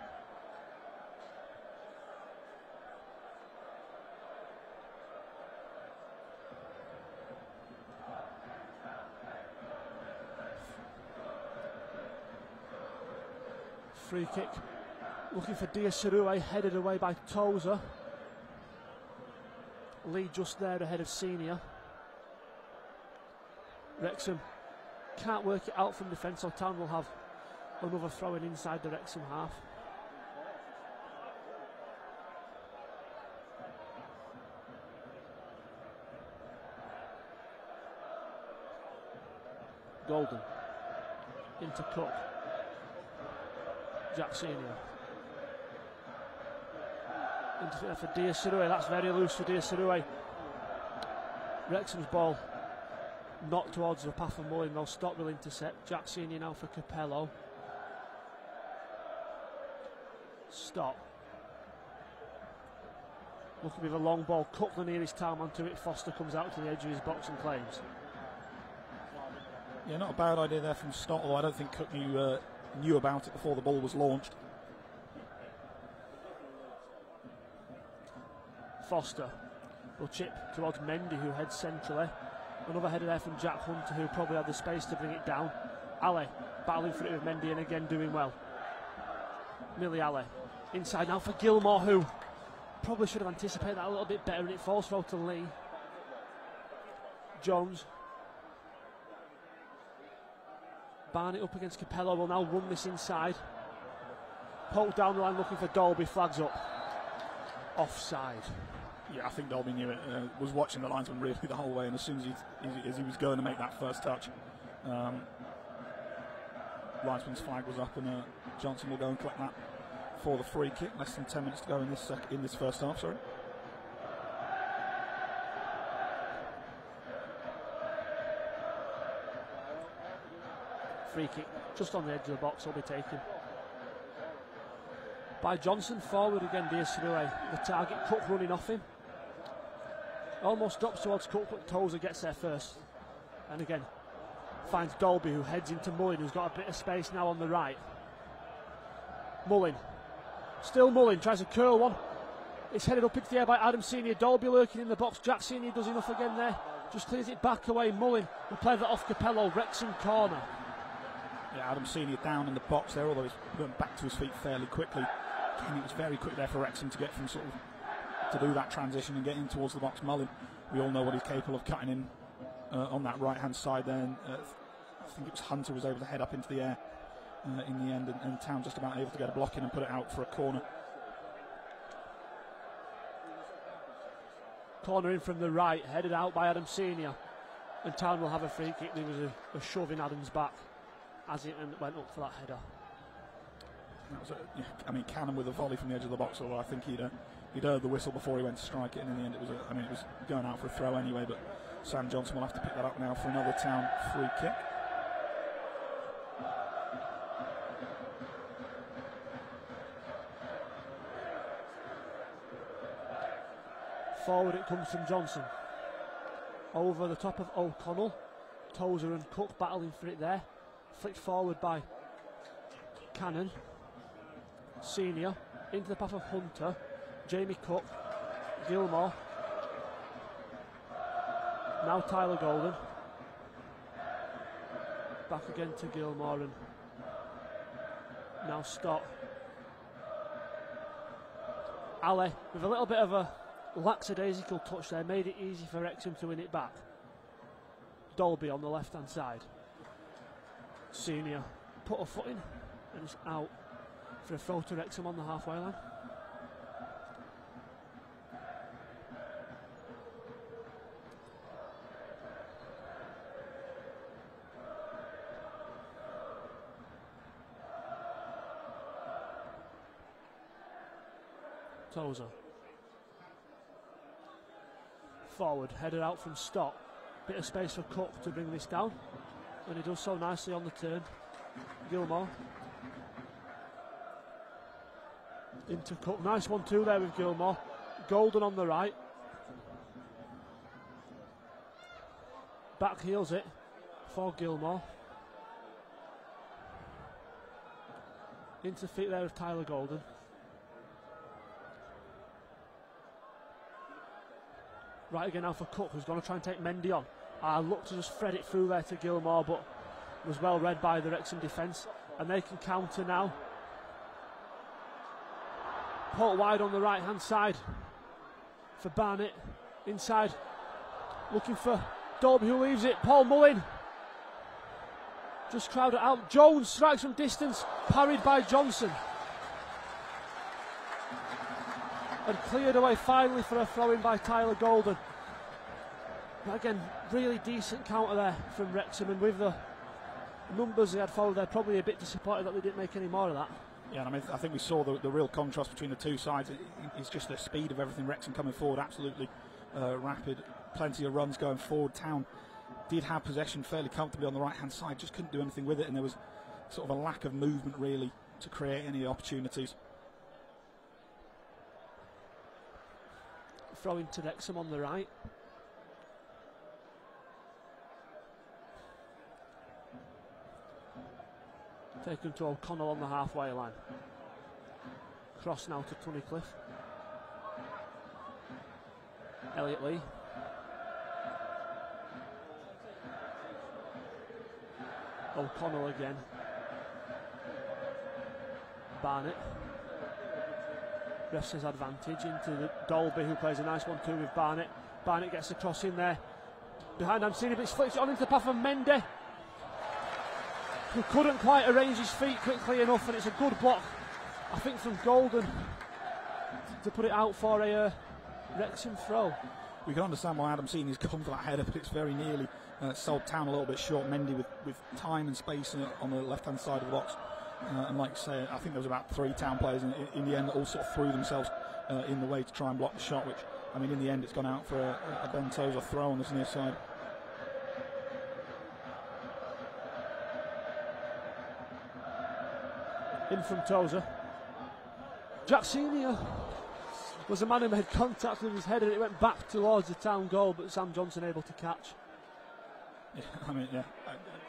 Free kick. Looking for Diasarue, headed away by Tozer. Lee just there ahead of Senior. Wrexham can't work it out from defence, so Town will have another throw-in inside the Wrexham half. Golden into Cook. Jack Senior. Into for Diasarue, that's very loose for Diasarue. Wrexham's ball knocked towards the path of Mullin, though Stock will intercept. Jack Senior now for Capello. Stock. Looking with a long ball, Cook the nearest time onto it. Foster comes out to the edge of his box and claims. Yeah, not a bad idea there from Stock, although I don't think Cook knew about it before the ball was launched. Foster will chip towards Mendy, who heads centrally. Another header there from Jack Hunter, who probably had the space to bring it down. Ali battling for it with Mendy and again doing well. Millie Ali inside now for Gilmore, who probably should have anticipated that a little bit better, and it falls through to Lee. Jones. Barnett up against Capello, will now run this inside. Poke down the line looking for Dolby, flags up. Offside. Yeah, I think Dolby knew it. Was watching the linesman really the whole way, and as soon as he was going to make that first touch, linesman's flag was up, and Johnson will go and collect that for the free kick. Less than 10 minutes to go in this first half. Sorry. Free kick just on the edge of the box will be taken by Johnson. Forward again, Diasarue. The target, Cook running off him. Almost drops towards Cook, but Tozer gets there first. And again, finds Dolby, who heads into Mullin, who's got a bit of space now on the right. Mullin. Still Mullin, tries a curl one. It's headed up into the air by Adam Senior. Dolby lurking in the box. Jack Senior does enough again there just clears it back away. Mullin will play that off Capello. Wrexham corner. Yeah, Adam Senior down in the box there, although he's went back to his feet fairly quickly. Again, it was very quick there for Wrexham to get from sort of to do that transition and get in towards the box. Mullin, we all know what he's capable of cutting in on that right hand side there. And, I think it was Hunter was able to head up into the air in the end, and Town just about able to get a block in and put it out for a corner. Corner in from the right, headed out by Adam Senior, and Town will have a free kick. There was a shove in Adam's back as it went up for that header. That was I mean, Cannon with a volley from the edge of the box. Although I think he'd heard the whistle before he went to strike it, and in the end it was it was going out for a throw anyway. But Sam Johnson will have to pick that up now for another Town free kick. Forward it comes from Johnson. Over the top of O'Connell. Tozer and Cook battling for it there. Flicked forward by Cannon. Senior into the path of Hunter. Jamie Cook. Gilmore. Now Tyler Golden. Back again to Gilmore, and now Scott. Ali with a little bit of a lackadaisical touch there, made it easy for Wrexham to win it back. Dolby on the left hand side. Senior put a foot in and it's out for a throw to Wrexham on the halfway line. Tozer. Forward, headed out from Stott. Bit of space for Cook to bring this down, and he does so nicely on the turn. Gilmore. Into Cook. Nice 1-2 there with Gilmore. Golden on the right. Back heels it for Gilmore. Into feet there of Tyler Golden. Right again now for Cook, who's going to try and take Mendy on. Looked to just thread it through there to Gilmore, but was well read by the Wrexham defence, and they can counter now. Put wide on the right hand side for Barnett. Inside, looking for Dolby, who leaves it. Paul Mullin just crowded out. Jones strikes from distance, parried by Johnson, and cleared away finally for a throw-in by Tyler Golden. But again, really decent counter there from Wrexham, and with the numbers they had forward, they're probably a bit disappointed that they didn't make any more of that. Yeah, and I think we saw the real contrast between the two sides. It's just the speed of everything. Wrexham coming forward, absolutely rapid. Plenty of runs going forward. Town did have possession fairly comfortably on the right-hand side, just couldn't do anything with it, and there was sort of a lack of movement really to create any opportunities. Throwing to Wrexham on the right. Taken to O'Connell on the halfway line. Cross now to Tunnicliffe. Elliot Lee. O'Connell again. Barnett. Ref says advantage into the Dolby, who plays a nice 1-2 with Barnett. Barnett gets a cross in there behind Amsini, but he flicks it on into the path of Mendy, who couldn't quite arrange his feet quickly enough, and it's a good block, I think, from Golden to put it out for a Wrexham throw. We can understand why Adam Senior's gone for that header, but it's very nearly sold Town a little bit short. Mendy with time and space on the left hand side of the box. And like I say, I think there was about 3 Town players in the end that all sort of threw themselves in the way to try and block the shot, which, I mean, in the end it's gone out for a Ben Tozer throw on this near side. In from Tozer. Jack Senior was the man who made contact with his head, and it went back towards the Town goal, but Sam Johnson able to catch. Yeah, I mean, yeah.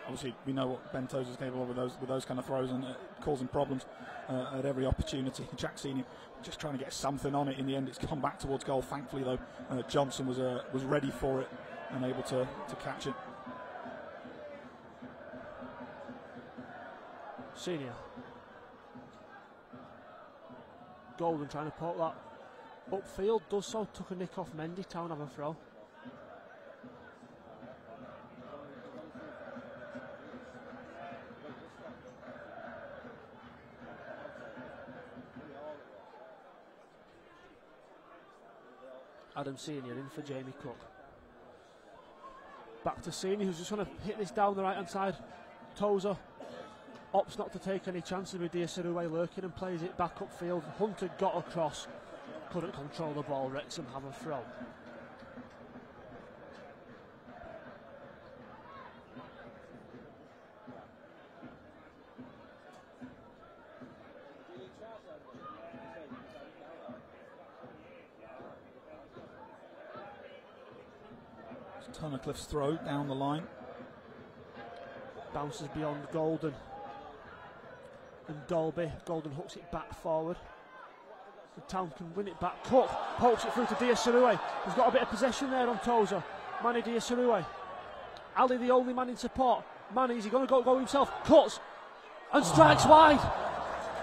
Obviously, we know what Ben Tozer's capable of with those kind of throws, and causing problems at every opportunity. Jack Senior just trying to get something on it. In the end, it's come back towards goal. Thankfully, though, Johnson was ready for it unable to catch it. Senior. Golden trying to poke that upfield, does so, took a nick off Mendy. Town have a throw. Adam Senior in for Jamie Cook. Back to Senior, who's just going to hit this down the right hand side. Tozer opts not to take any chances with Diasirue lurking and plays it back upfield. Hunter got across, couldn't control the ball. Wrexham have a throw. Tunnicliffe's throw down the line. Bounces beyond Golden and Dolby. Golden hooks it back forward. The Town can win it back. Cook pokes it through to Diasirue. He's got a bit of possession there on Tozer. Manny Diasirue. Ali the only man in support. Manny, is he going to go himself? Cuts and strikes wide.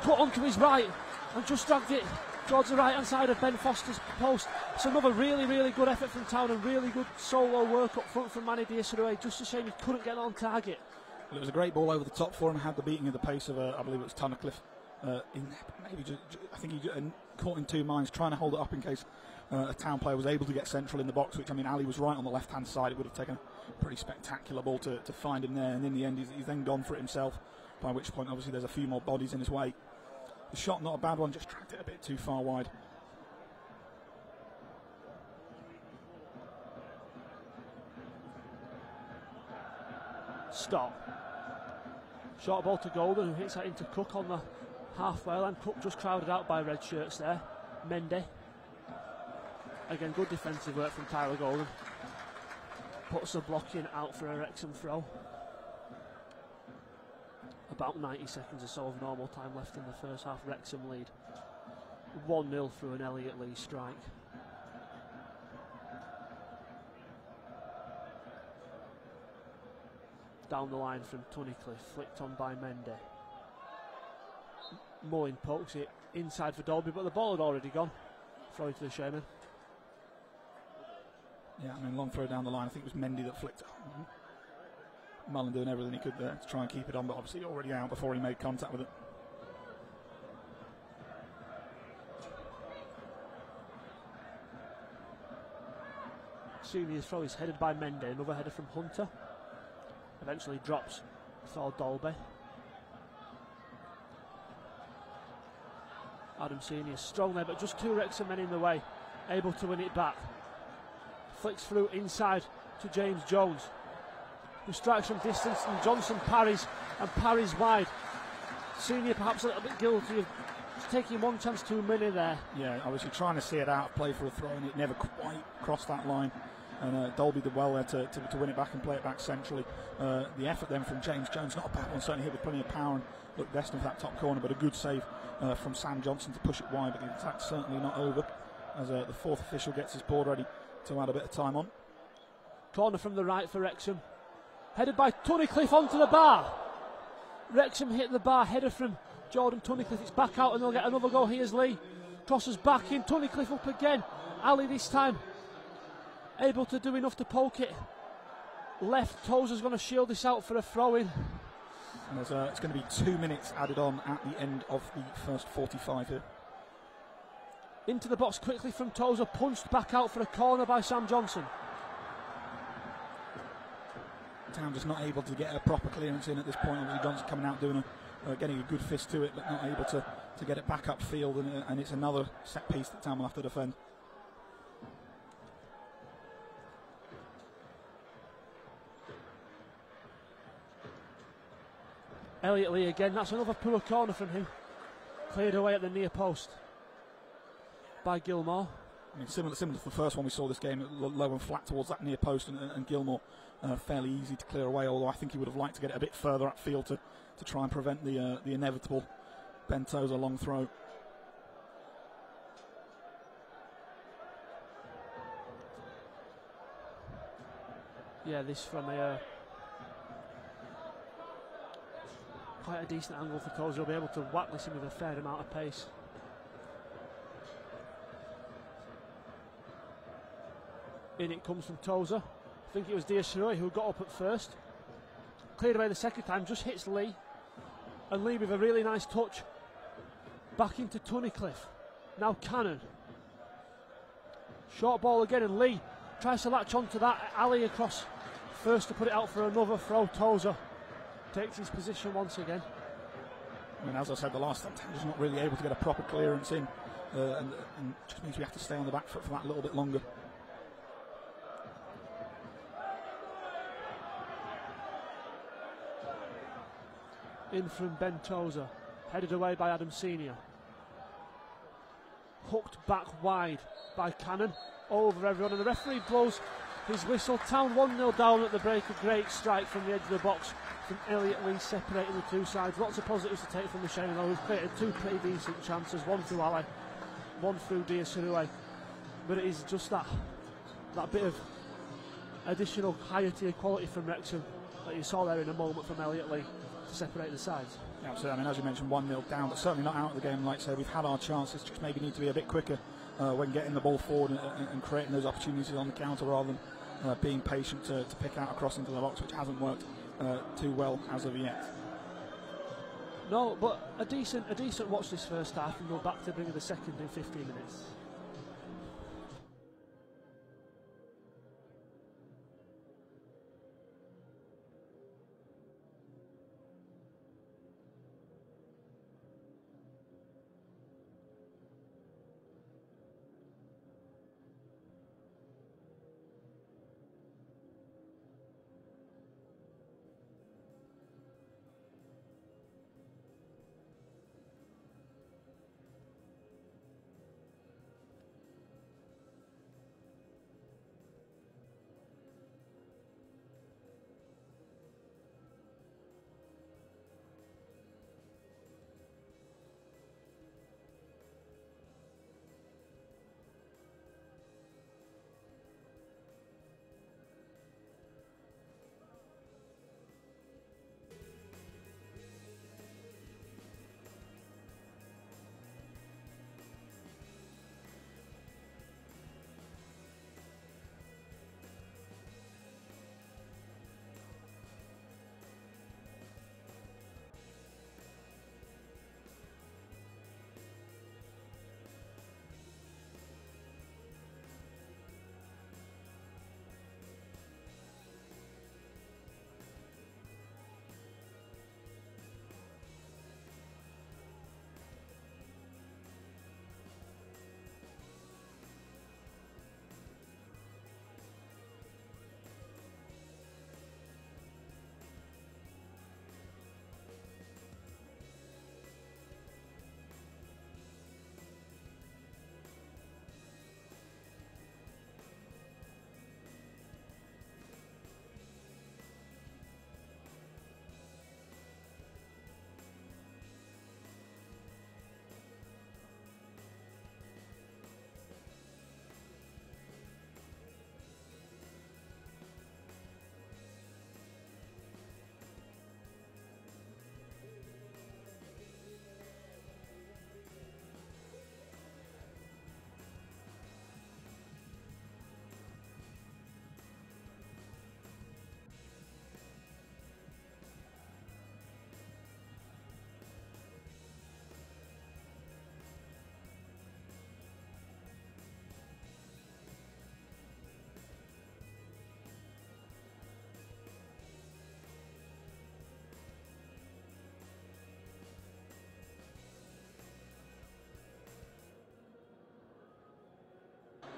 Cut onto his right and just dragged it towards the right hand side of Ben Foster's post. It's another really, really good effort from Town and really good solo work up front from Manny Diasirue. Just a shame he couldn't get on target. Well, it was a great ball over the top for him. Had the beating of the pace of, I believe it was Tunnicliffe. I think he caught in two minds, trying to hold it up in case a Town player was able to get central in the box, which, I mean, Ali was right on the left hand side. It would have taken a pretty spectacular ball to find him there, and in the end he's then gone for it himself, by which point obviously there's a few more bodies in his way. The shot, not a bad one, just dragged it a bit too far wide. Stop. Short ball to Golden, who hits that into Cook on the halfway line. Cook just crowded out by red shirts there. Mendy. Again, good defensive work from Tyler Golden. Puts the blocking out for a Wrexham throw. About 90 seconds or so of normal time left in the first half. Wrexham lead 1-0 through an Elliott Lee strike. Down the line from Tunnicliffe, flicked on by Mendy. Mullin pokes it inside for Dolby, but the ball had already gone. Throw into the Sherman. Yeah, I mean, long throw down the line. I think it was Mendy that flicked it. Mullin doing everything he could there to try and keep it on, but obviously already out before he made contact with it. Senior's throw is headed by Mendy, another header from Hunter. Eventually drops for Dolby. Adam Senior strong there, but just two Wrexham men in the way, able to win it back. Flicks through inside to James Jones, who strikes from distance, and Johnson parries wide. Senior perhaps a little bit guilty of taking one chance too many there. Yeah, obviously trying to see it out, play for a throw, and it never quite crossed that line. And Dolby did well there to win it back and play it back centrally. The effort then from James Jones, not a bad one, certainly hit with plenty of power and looked destined for that top corner, but a good save from Sam Johnson to push it wide, but the attack's certainly not over, as the fourth official gets his board ready to add a bit of time on. Corner from the right for Wrexham. Headed by Tunnicliffe onto the bar. Wrexham hit the bar, header from Jordan Tunnicliffe. It's back out and they'll get another goal. Here's Lee. Crosses back in, Tunnicliffe up again. Ali this time able to do enough to poke it. Left, Tozer's going to shield this out for a throw-in. And it's going to be 2 minutes added on at the end of the first 45 here. Into the box quickly from Tozer, punched back out for a corner by Sam Johnson. Town just not able to get a proper clearance in at this point. Obviously Johnson coming out doing getting a good fist to it, but not able to get it back upfield, and it's another set piece that Town will have to defend. Elliott Lee again, that's another poor corner from him. Cleared away at the near post by Gilmore. I mean, similar to the first one we saw this game, low and flat towards that near post, and Gilmore fairly easy to clear away, although I think he would have liked to get it a bit further upfield to try and prevent the inevitable Ben Tozer long throw. Yeah, this from quite a decent angle for Tozer. He'll be able to whack this in with a fair amount of pace. In it comes from Tozer. I think it was Diasarui who got up at first. Cleared away the second time, just hits Lee. And Lee with a really nice touch. Back into Tunnicliffe. Now Cannon. Short ball again, and Lee tries to latch onto that. Ali across. First to put it out for another throw. Tozer takes his position once again. I mean, as I said the last time, just not really able to get a proper clearance in. And just means we have to stay on the back foot for that a little bit longer. In from Ben Tozer, headed away by Adam Senior. Hooked back wide by Cannon, over everyone, and the referee blows his whistle. Town 1-0 down at the break. A great strike from the edge of the box from Elliot Lee, separating the two sides. Lots of positives to take from the Shaming, who's created two pretty decent chances, one through Ali, one through Diasarui. But it is just that bit of additional higher tier quality from Wrexham that you saw there in a moment from Elliot Lee to separate the sides. Yeah, absolutely. I mean, as you mentioned, 1-0 down, but certainly not out of the game. Like I say, we've had our chances, just maybe need to be a bit quicker when getting the ball forward and creating those opportunities on the counter, rather than being patient to pick out a cross into the box, which hasn't worked too well as of yet. No, but a decent watch this first half, and we're back to bringing the second in 15 minutes.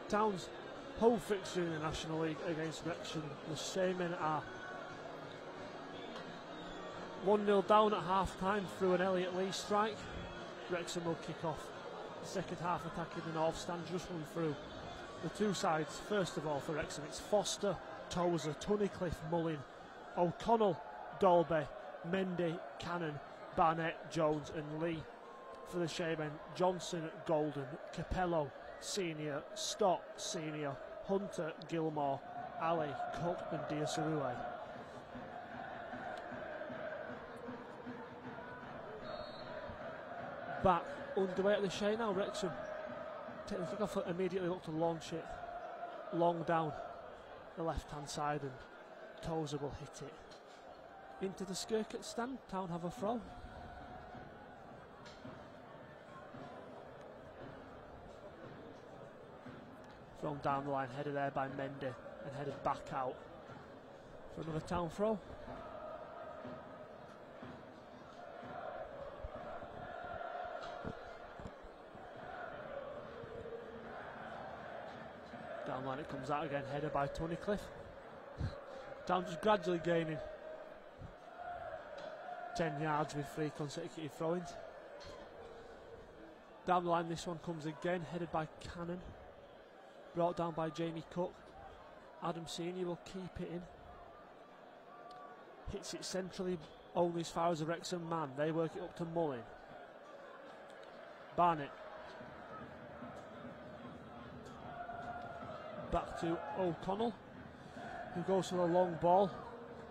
Town's home fixture in the National League against Wrexham. The Shamen are 1-0 down at half time through an Elliot Lee strike. Wrexham will kick off. The second half attacking the North Stand, just run through the two sides. First of all for Wrexham, it's Foster, Tozer, Tunnicliffe, Mullin, O'Connell, Dolby, Mendy, Cannon, Barnett, Jones and Lee. For the Shamen, Johnson, Golden, Capello, Senior, Stott, Senior, Hunter, Gilmore, Ali, Cook and Diasarue. Back underway at the shade now, Wrexham. Take the kick off, immediately look to launch it long down the left hand side, and Tozer will hit it into the Skirket stand. Town have a throw. Thrown down the line, headed there by Mendy and headed back out for another Town throw. Down line it comes out again, headed by Tunnicliffe. Town just gradually gaining 10 yards with 3 consecutive throw-ins. Down the line this one comes again, headed by Cannon. Brought down by Jamie Cook. Adam Senior will keep it in. Hits it centrally, only as far as the Wrexham man. They work it up to Mullin. Barnett. Back to O'Connell, who goes for a long ball.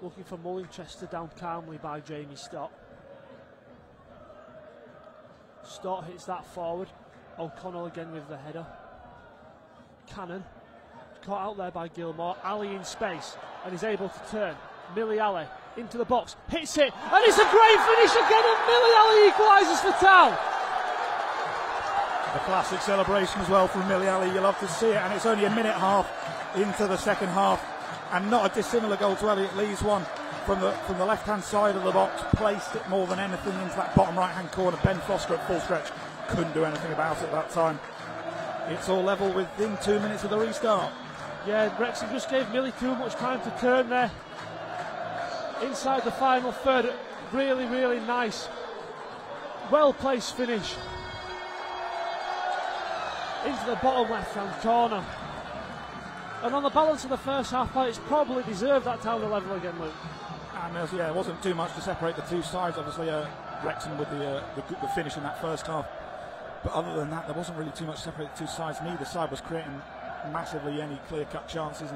Looking for Mullin, chested down calmly by Jamie Stott. Stott hits that forward. O'Connell again with the header. Cannon, caught out there by Gilmore. Ali in space and is able to turn. Millie Ali into the box, hits it, and it's a great finish again, and Millie Ali equalises for Town. A classic celebration as well from Millie Ali. You love to see it, and it's only a minute and a half into the second half, and not a dissimilar goal to Elliot Lee's one from the left hand side of the box. Placed it more than anything into that bottom right hand corner. Ben Foster at full stretch couldn't do anything about it at that time. It's all level within 2 minutes of the restart. Yeah, Wrexham just gave Millie too much time to turn there. Inside the final third, really, really nice, well-placed finish into the bottom left-hand corner. And on the balance of the first half, it's probably deserved that Town level again, Luke. And it wasn't too much to separate the two sides. Obviously, Wrexham with the finish in that first half. But other than that, there wasn't really too much to separate the two sides. Neither side was creating massively any clear-cut chances,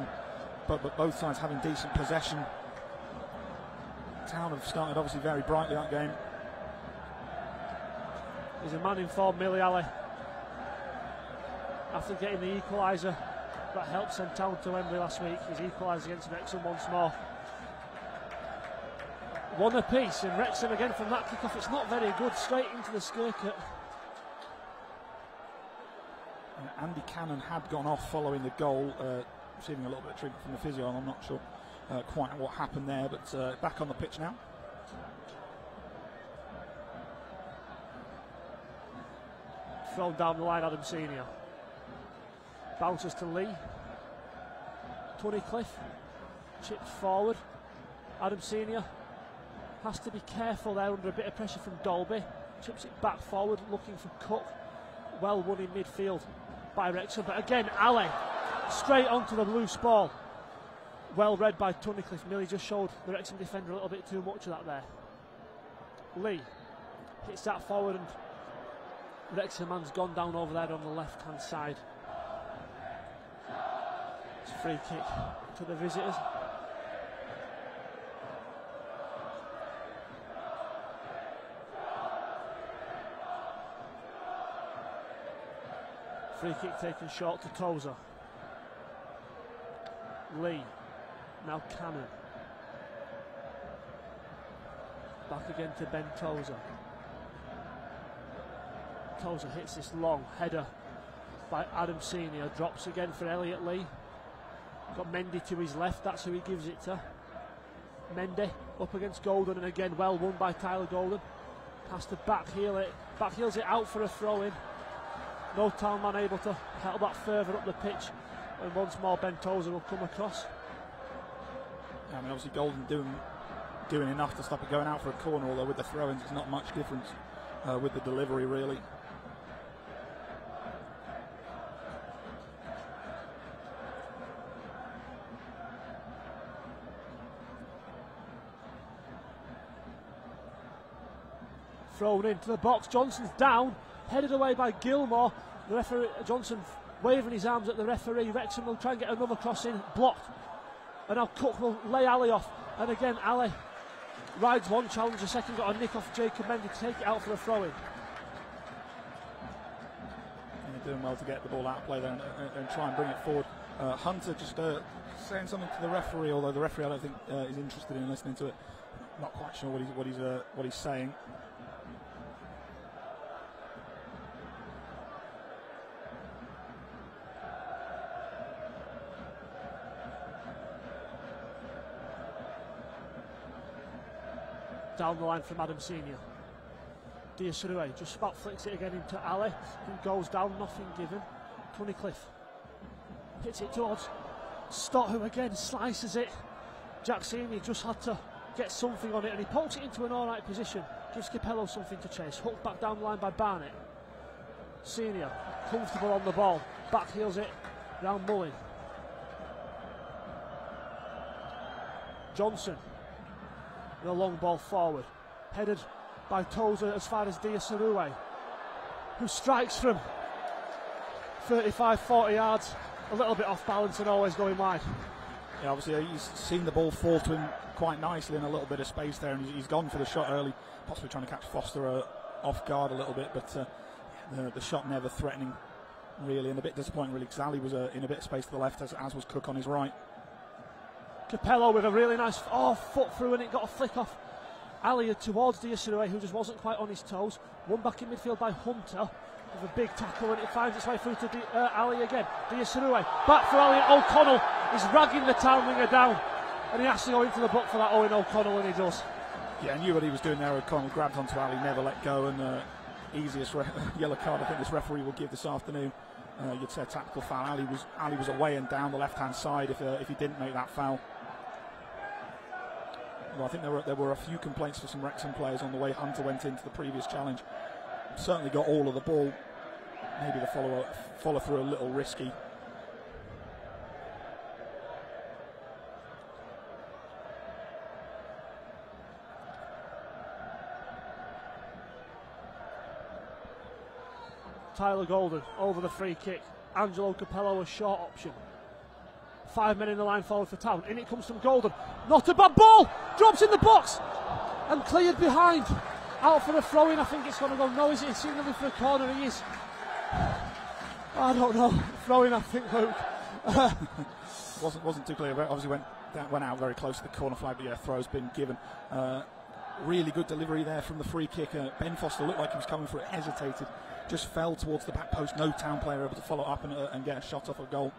but both sides having decent possession. Town have started obviously very brightly that game. There's a man in form, Millie Ali. After getting the equaliser that helped send Town to Wembley last week, he's equalised against Wrexham once more. One apiece, and Wrexham again from that kick-off. It's not very good, straight into the Skirket. Andy Cannon had gone off following the goal, receiving a little bit of treatment from the physio, and I'm not sure quite what happened there, but back on the pitch now. Thrown down the line, Adam Senior. Bounces to Lee. Tunnicliffe. Chips forward. Adam Senior has to be careful there under a bit of pressure from Dolby. Chips it back forward, looking for Cook. Well won in midfield by Wrexham, but again Ali straight onto the loose ball. Well read by Tunnicliffe. Millie just showed the Wrexham defender a little bit too much of that there. Lee hits that forward, and Wrexham man's gone down over there on the left hand side. It's a free kick to the visitors. Free kick taken short to Tozer. Lee, now Cannon. Back again to Ben Tozer. Tozer hits this long header by Adam Senior. Drops again for Elliot Lee. Got Mendy to his left, that's who he gives it to. Mendy up against Golden, and again well won by Tyler Golden. Has to backheels it out for a throw in. No Town man able to help that further up the pitch, and once more Ben Tozer will come across. I mean, obviously Golden doing enough to stop it going out for a corner, although with the throw-ins it's not much difference with the delivery really. Thrown into the box, Johnson's down, headed away by Gilmore. The referee, Johnson, waving his arms at the referee. Wrexham will try and get another cross in, blocked And now Cook will lay Ali off. And again, Ali rides one challenge, the second got a nick off Jacob Mendy to take it out for a throw-in. Doing well to get the ball out of play there and try and bring it forward. Hunter just saying something to the referee, although the referee I don't think is interested in listening to it. Not quite sure what he's saying. Down the line from Adam Senior. Diasarue just about flicks it again into Ali, who goes down, nothing given. Tunnicliffe hits it towards Stott, who again slices it. Jack Senior just had to get something on it, and he pokes it into an alright position. Gives Capello something to chase. Hooked back down the line by Barnett. Senior comfortable on the ball, back heels it round Mullin. Johnson with a long ball forward, headed by Tozer as far as Diasarue, who strikes from 35-40 yards, a little bit off balance and always going wide. Yeah, obviously he's seen the ball fall to him quite nicely in a little bit of space there, and he's gone for the shot early, possibly trying to catch Foster off guard a little bit, but the shot never threatening really, and a bit disappointing really, because Ali was in a bit of space to the left, as was Cook on his right. Capello with a really nice foot through, and it got a flick off Ali towards Diasarue, who just wasn't quite on his toes. One back in midfield by Hunter with a big tackle, and it finds its way through to Ali again. Diasarue back for Ali, and O'Connell is ragging the town winger down, and he has to go into the book for that, Owen O'Connell, and he does. Yeah, I knew what he was doing there. O'Connell grabbed onto Ali, never let go, and easiest yellow card I think this referee will give this afternoon. You'd say a tactical foul. Ali was away and down the left-hand side if he didn't make that foul. Well, I think there were a few complaints for some Wrexham players on the way Hunter went into the previous challenge. Certainly got all of the ball. Maybe the follow through a little risky. Tyler Golden over the free kick. Angelo Capello a short option. 5 men in the line forward for Town. In it comes from Golden. Not a bad ball. Drops in the box and cleared behind. Out for a throw-in. I think it's going to go. No, is it signaling for a corner? He is. I don't know. Throw-in, I think, Luke. wasn't too clear. Obviously went out very close to the corner flag, but yeah, throw's been given. Really good delivery there from the free kick. Ben Foster looked like he was coming for it, hesitated, just fell towards the back post. No Town player able to follow up and get a shot off a goal.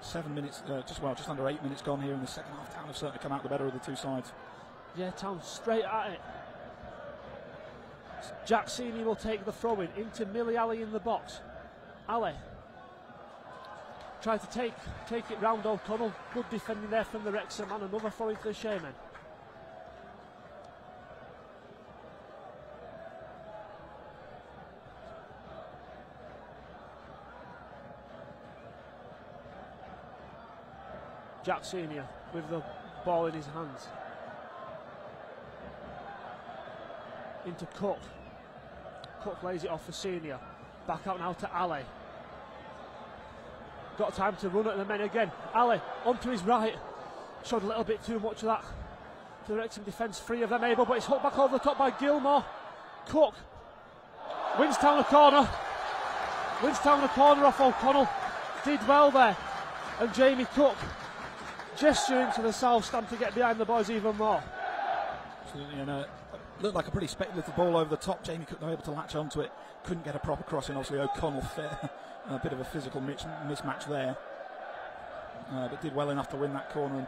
7 minutes, just under 8 minutes gone here in the second half. Town have certainly come out the better of the two sides. Yeah, Town straight at it. Jack Senior will take the throw-in into Millie Ali in the box. Ali tried to take it round O'Connell. Good defending there from the Wrexham, and another throw-in to the Shaman. Jack Senior with the ball in his hands. Into Cook. Cook lays it off for Senior. Back out now to Ali. Got time to run at the men again. Ali onto his right. Showed a little bit too much of that to the Wrexham defence. 3 of them able, but it's hooked back over the top by Gilmore. Cook wins Town a corner. Wins Town a corner off O'Connell. Did well there. And Jamie Cook gesturing to the south stand to get behind the boys even more. Absolutely, and looked like a pretty speculative ball over the top. Jamie Cook not able to latch onto it, couldn't get a proper crossing. Obviously O'Connell a bit of a physical mismatch there, but did well enough to win that corner,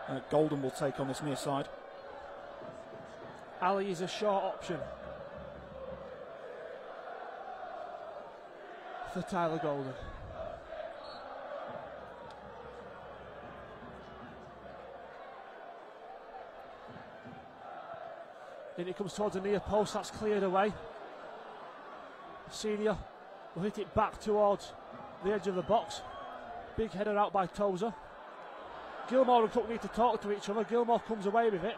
and Golden will take on this near side. Ali is a short option for Tyler Golden. Then it comes towards the near post, that's cleared away. Senior will hit it back towards the edge of the box. Big header out by Tozer. Gilmore and Cook need to talk to each other. Gilmore comes away with it.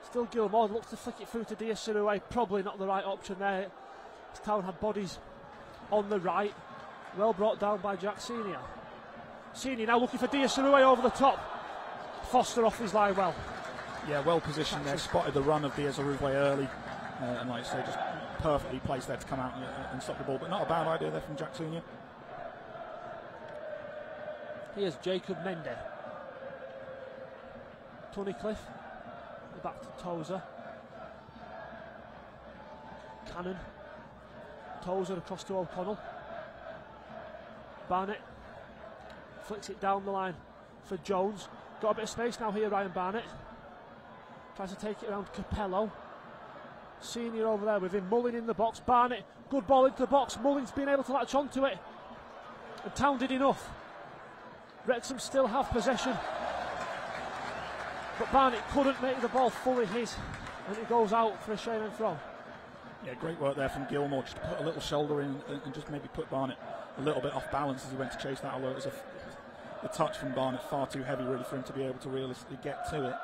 Still Gilmore looks to flick it through to Diasarue. Probably not the right option there. Town had bodies on the right. Well brought down by Jack Senior. Senior now looking for Diasarue over the top. Foster off his line well. Yeah, well positioned there, spotted the run of Diasarue early, and like I say, just perfectly placed there to come out and stop the ball. But not a bad idea there from Jack Senior. Here's Jacob Mende. Tunnicliffe. Back to Tozer. Cannon. Tozer across to O'Connell. Barnett flicks it down the line for Jones. Got a bit of space now here, Ryan Barnett. Tries to take it around Capello. Senior over there with him. Mullin in the box. Barnett, good ball into the box. Mullin's been able to latch onto it. And Town did enough. Wrexham still have possession. But Barnett couldn't make the ball fully his. And it goes out for a shame and throw. Yeah, great work there from Gilmore. Just to put a little shoulder in and just maybe put Barnett a little bit off balance as he went to chase that. Although it was a touch from Barnett, far too heavy really for him to be able to realistically get to it.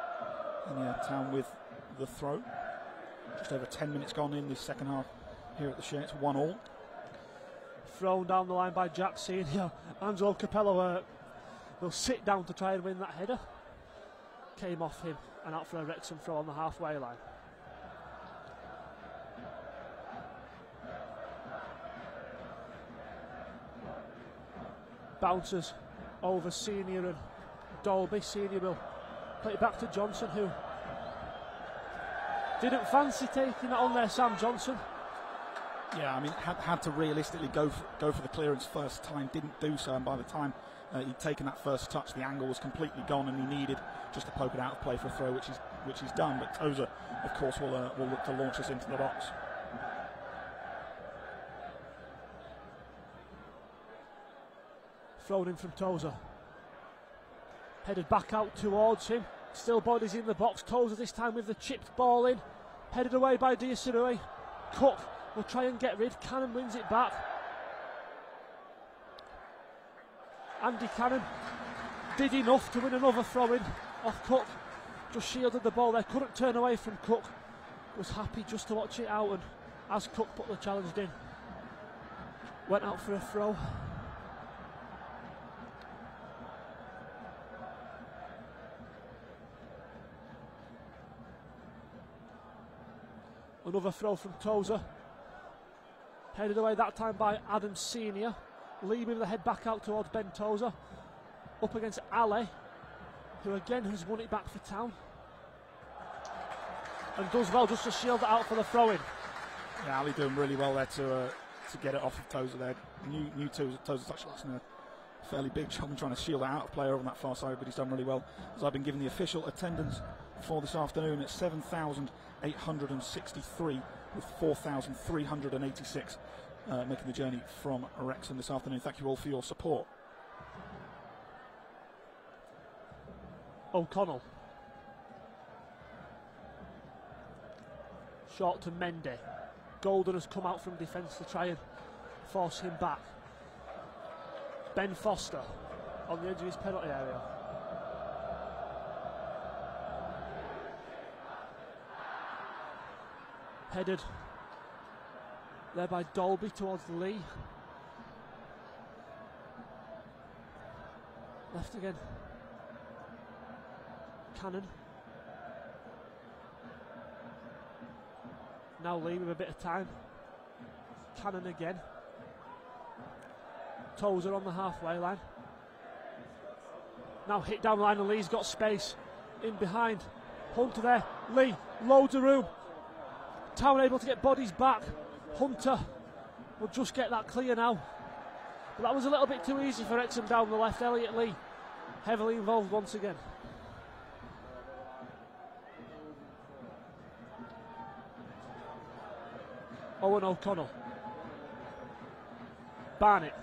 And yeah, Town with the throw. Just over 10 minutes gone in this second half here at the Shea. It's 1-1. Thrown down the line by Jack Senior. Angelo Capello will sit down to try and win that header. Came off him and out for a Wrexham throw on the halfway line. Bounces over Senior and Dolby. Senior will play it back to Johnson, who didn't fancy taking it on there. Sam Johnson. Yeah, I mean, had to realistically go for the clearance first time, didn't do so, and by the time he'd taken that first touch, the angle was completely gone, and he needed just to poke it out of play for a throw, which he's done. But Tozer, of course, will look to launch us into the box. Thrown in from Tozer. Headed back out towards him. Still bodies in the box. Tozer this time with the chipped ball in. Headed away by Diasarue. Cook will try and get rid. Cannon wins it back. Andy Cannon did enough to win another throw-in off Cook. Just shielded the ball there. Couldn't turn away from Cook. Was happy just to watch it out, and as Cook put the challenge in, went out for a throw. Another throw from Tozer. Headed away that time by Adam Senior. Lee with the head back out towards Ben Tozer. Up against Ale, who again has won it back for Town. And does well just to shield it out for the throw-in. Yeah, Ali doing really well there to get it off of Tozer there. New Tozer touch last night. Fairly big job in trying to shield it out of play over on that far side, but he's done really well. As I've been given the official attendance for this afternoon at 7,863 with 4,386 making the journey from Wrexham this afternoon. Thank you all for your support. O'Connell. Short to Mende. Golden has come out from defence to try and force him back. Ben Foster on the edge of his penalty area. Headed there by Dolby towards the Lee. Left again. Cannon. Now Lee with a bit of time. Cannon again. Tozer on the halfway line. Now hit down the line, and Lee's got space in behind. Hunter there. Lee, loads of room. Town able to get bodies back. Hunter will just get that clear now. But that was a little bit too easy for Wrexham down the left. Elliot Lee heavily involved once again. Owen O'Connell. Barnett.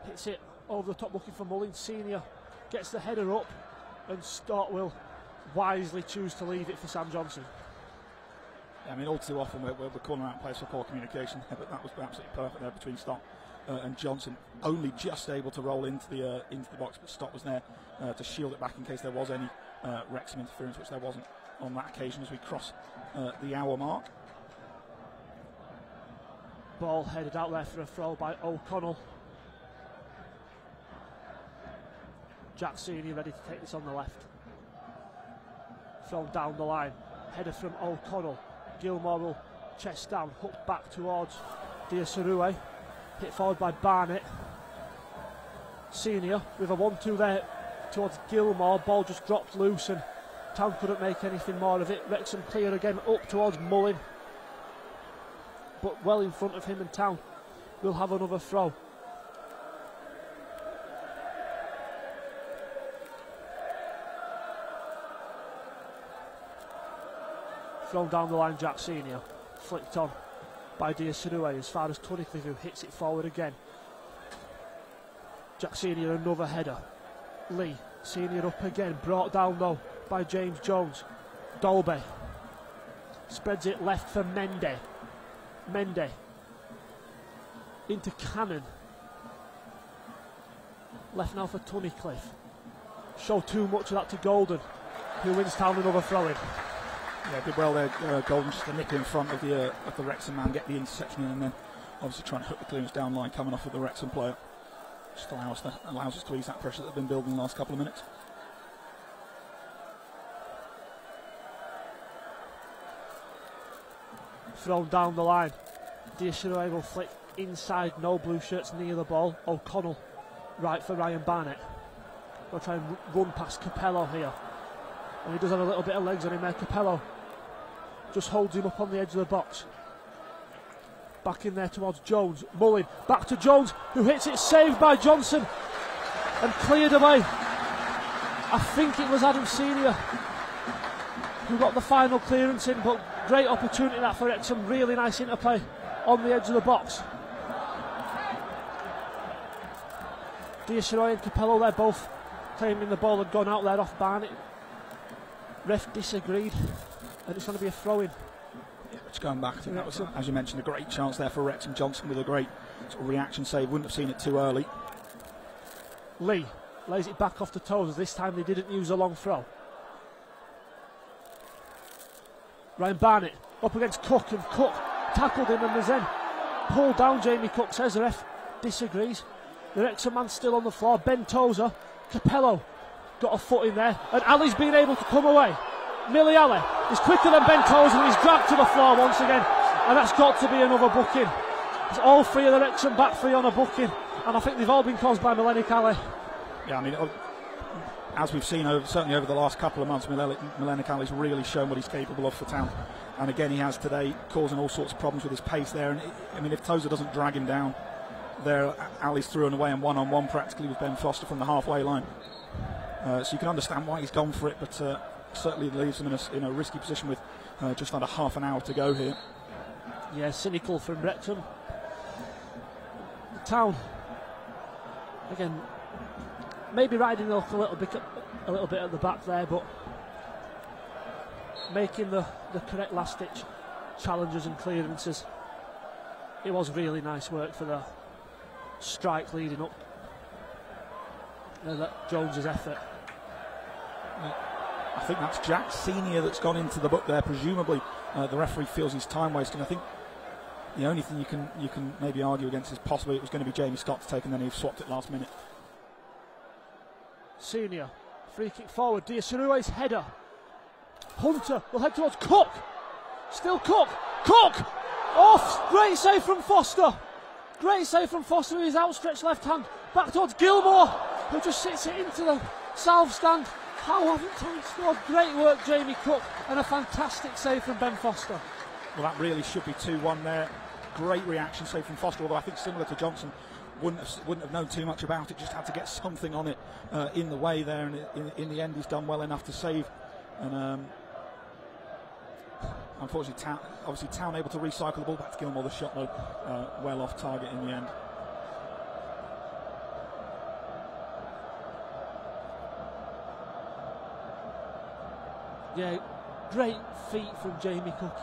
Hits it over the top looking for Mullins. Senior gets the header up, and Stott will wisely choose to leave it for Sam Johnson. Yeah, I mean, all too often we're calling out players for poor communication, but that was absolutely perfect there between Stott and Johnson. Only just able to roll into the box, but Stott was there to shield it back in case there was any Wrexham interference, which there wasn't on that occasion as we cross the hour mark. Ball headed out there for a throw by O'Connell. Jack Senior ready to take this on the left. Thrown down the line. Header from O'Connell. Gilmore will chest down, hook back towards Diasarue. Hit forward by Barnett. Senior with a 1-2 there towards Gilmore. Ball just dropped loose and Town couldn't make anything more of it. Wrexham clear again up towards Mullin. But well in front of him, and Town will have another throw. Thrown down the line, Jack Senior. Flicked on by Diasarue as far as Tunnicliffe, who hits it forward again. Jack Senior another header. Lee, Senior up again, brought down though by James Jones. Dolby spreads it left for Mendy. Mendy into Cannon. Left now for Tunnicliffe. Show too much of that to Golden, who wins Town another throw-in. Yeah, did well there, Golden, just to nip in front of the Wrexham man, get the interception in, and then obviously trying to hook the clearance down line coming off of the Wrexham player. Just allows us to ease that pressure that they've been building the last couple of minutes. Thrown down the line. Diasarue will flick inside, no blue shirts near the ball. O'Connell right for Ryan Barnett. We'll try and run past Capello here. And he does have a little bit of legs on him there. Capello just holds him up on the edge of the box. Back in there towards Jones. Mullin back to Jones, who hits it, saved by Johnson and cleared away. I think it was Adam Senior who got the final clearance in, but great opportunity that for Wrexham. Really nice interplay on the edge of the box. Diasarue and Capello, they're both claiming the ball had gone out there off Barnett. Ref disagreed, and it's going to be a throw-in. Yeah, it's going back. I think that was, as you mentioned, a great chance there for Wrexham. Johnson with a great sort of reaction save. Wouldn't have seen it too early. Lee lays it back off the toes. This time they didn't use a long throw. Ryan Barnett up against Cook, and Cook tackled him and was then pulled down. Jamie Cook says the ref disagrees. The Wrexham man still on the floor. Ben Tozer, Capello got a foot in there, and Ali's been able to come away. Millie Ali is quicker than Ben Tozer, and he's dragged to the floor once again, and that's got to be another booking. It's all three of the Wrexham back three on a booking, and I think they've all been caused by Millennic Ali. Yeah, I mean, as we've seen certainly over the last couple of months, Millennic Ali's really shown what he's capable of for Town, and again he has today, causing all sorts of problems with his pace there. And I mean, if Tozer doesn't drag him down there, Ali's through and away and one-on-one practically with Ben Foster from the halfway line. So you can understand why he's gone for it, but certainly leaves him in a risky position with just under half an hour to go here. Yeah, cynical from Wrexham. Town again, maybe riding the luck a little bit at the back there, but making the correct last-ditch challenges and clearances. It was really nice work for the strike leading up. Jones's effort. I think that's Jack Senior that's gone into the book there. Presumably the referee feels he's time wasting. I think the only thing you can maybe argue against is possibly it was going to be Jamie Scott to take, and then he swapped it last minute. Senior, free kick forward. Diasarue's header. Hunter will head towards Cook. Still Cook. Cook! Off! Great save from Foster. Great save from Foster with his outstretched left hand. Back towards Gilmore, who just sits it into the south stand. How haven't Town scored? Great work, Jamie Cook, and a fantastic save from Ben Foster. Well, that really should be 2-1 there. Great reaction save from Foster, although I think similar to Johnson, wouldn't have known too much about it, just had to get something on it in the way there, and in the end he's done well enough to save. And unfortunately, Town able to recycle the ball back to Gilmore. The shot though well off target in the end. Yeah, great feet from Jamie Cook.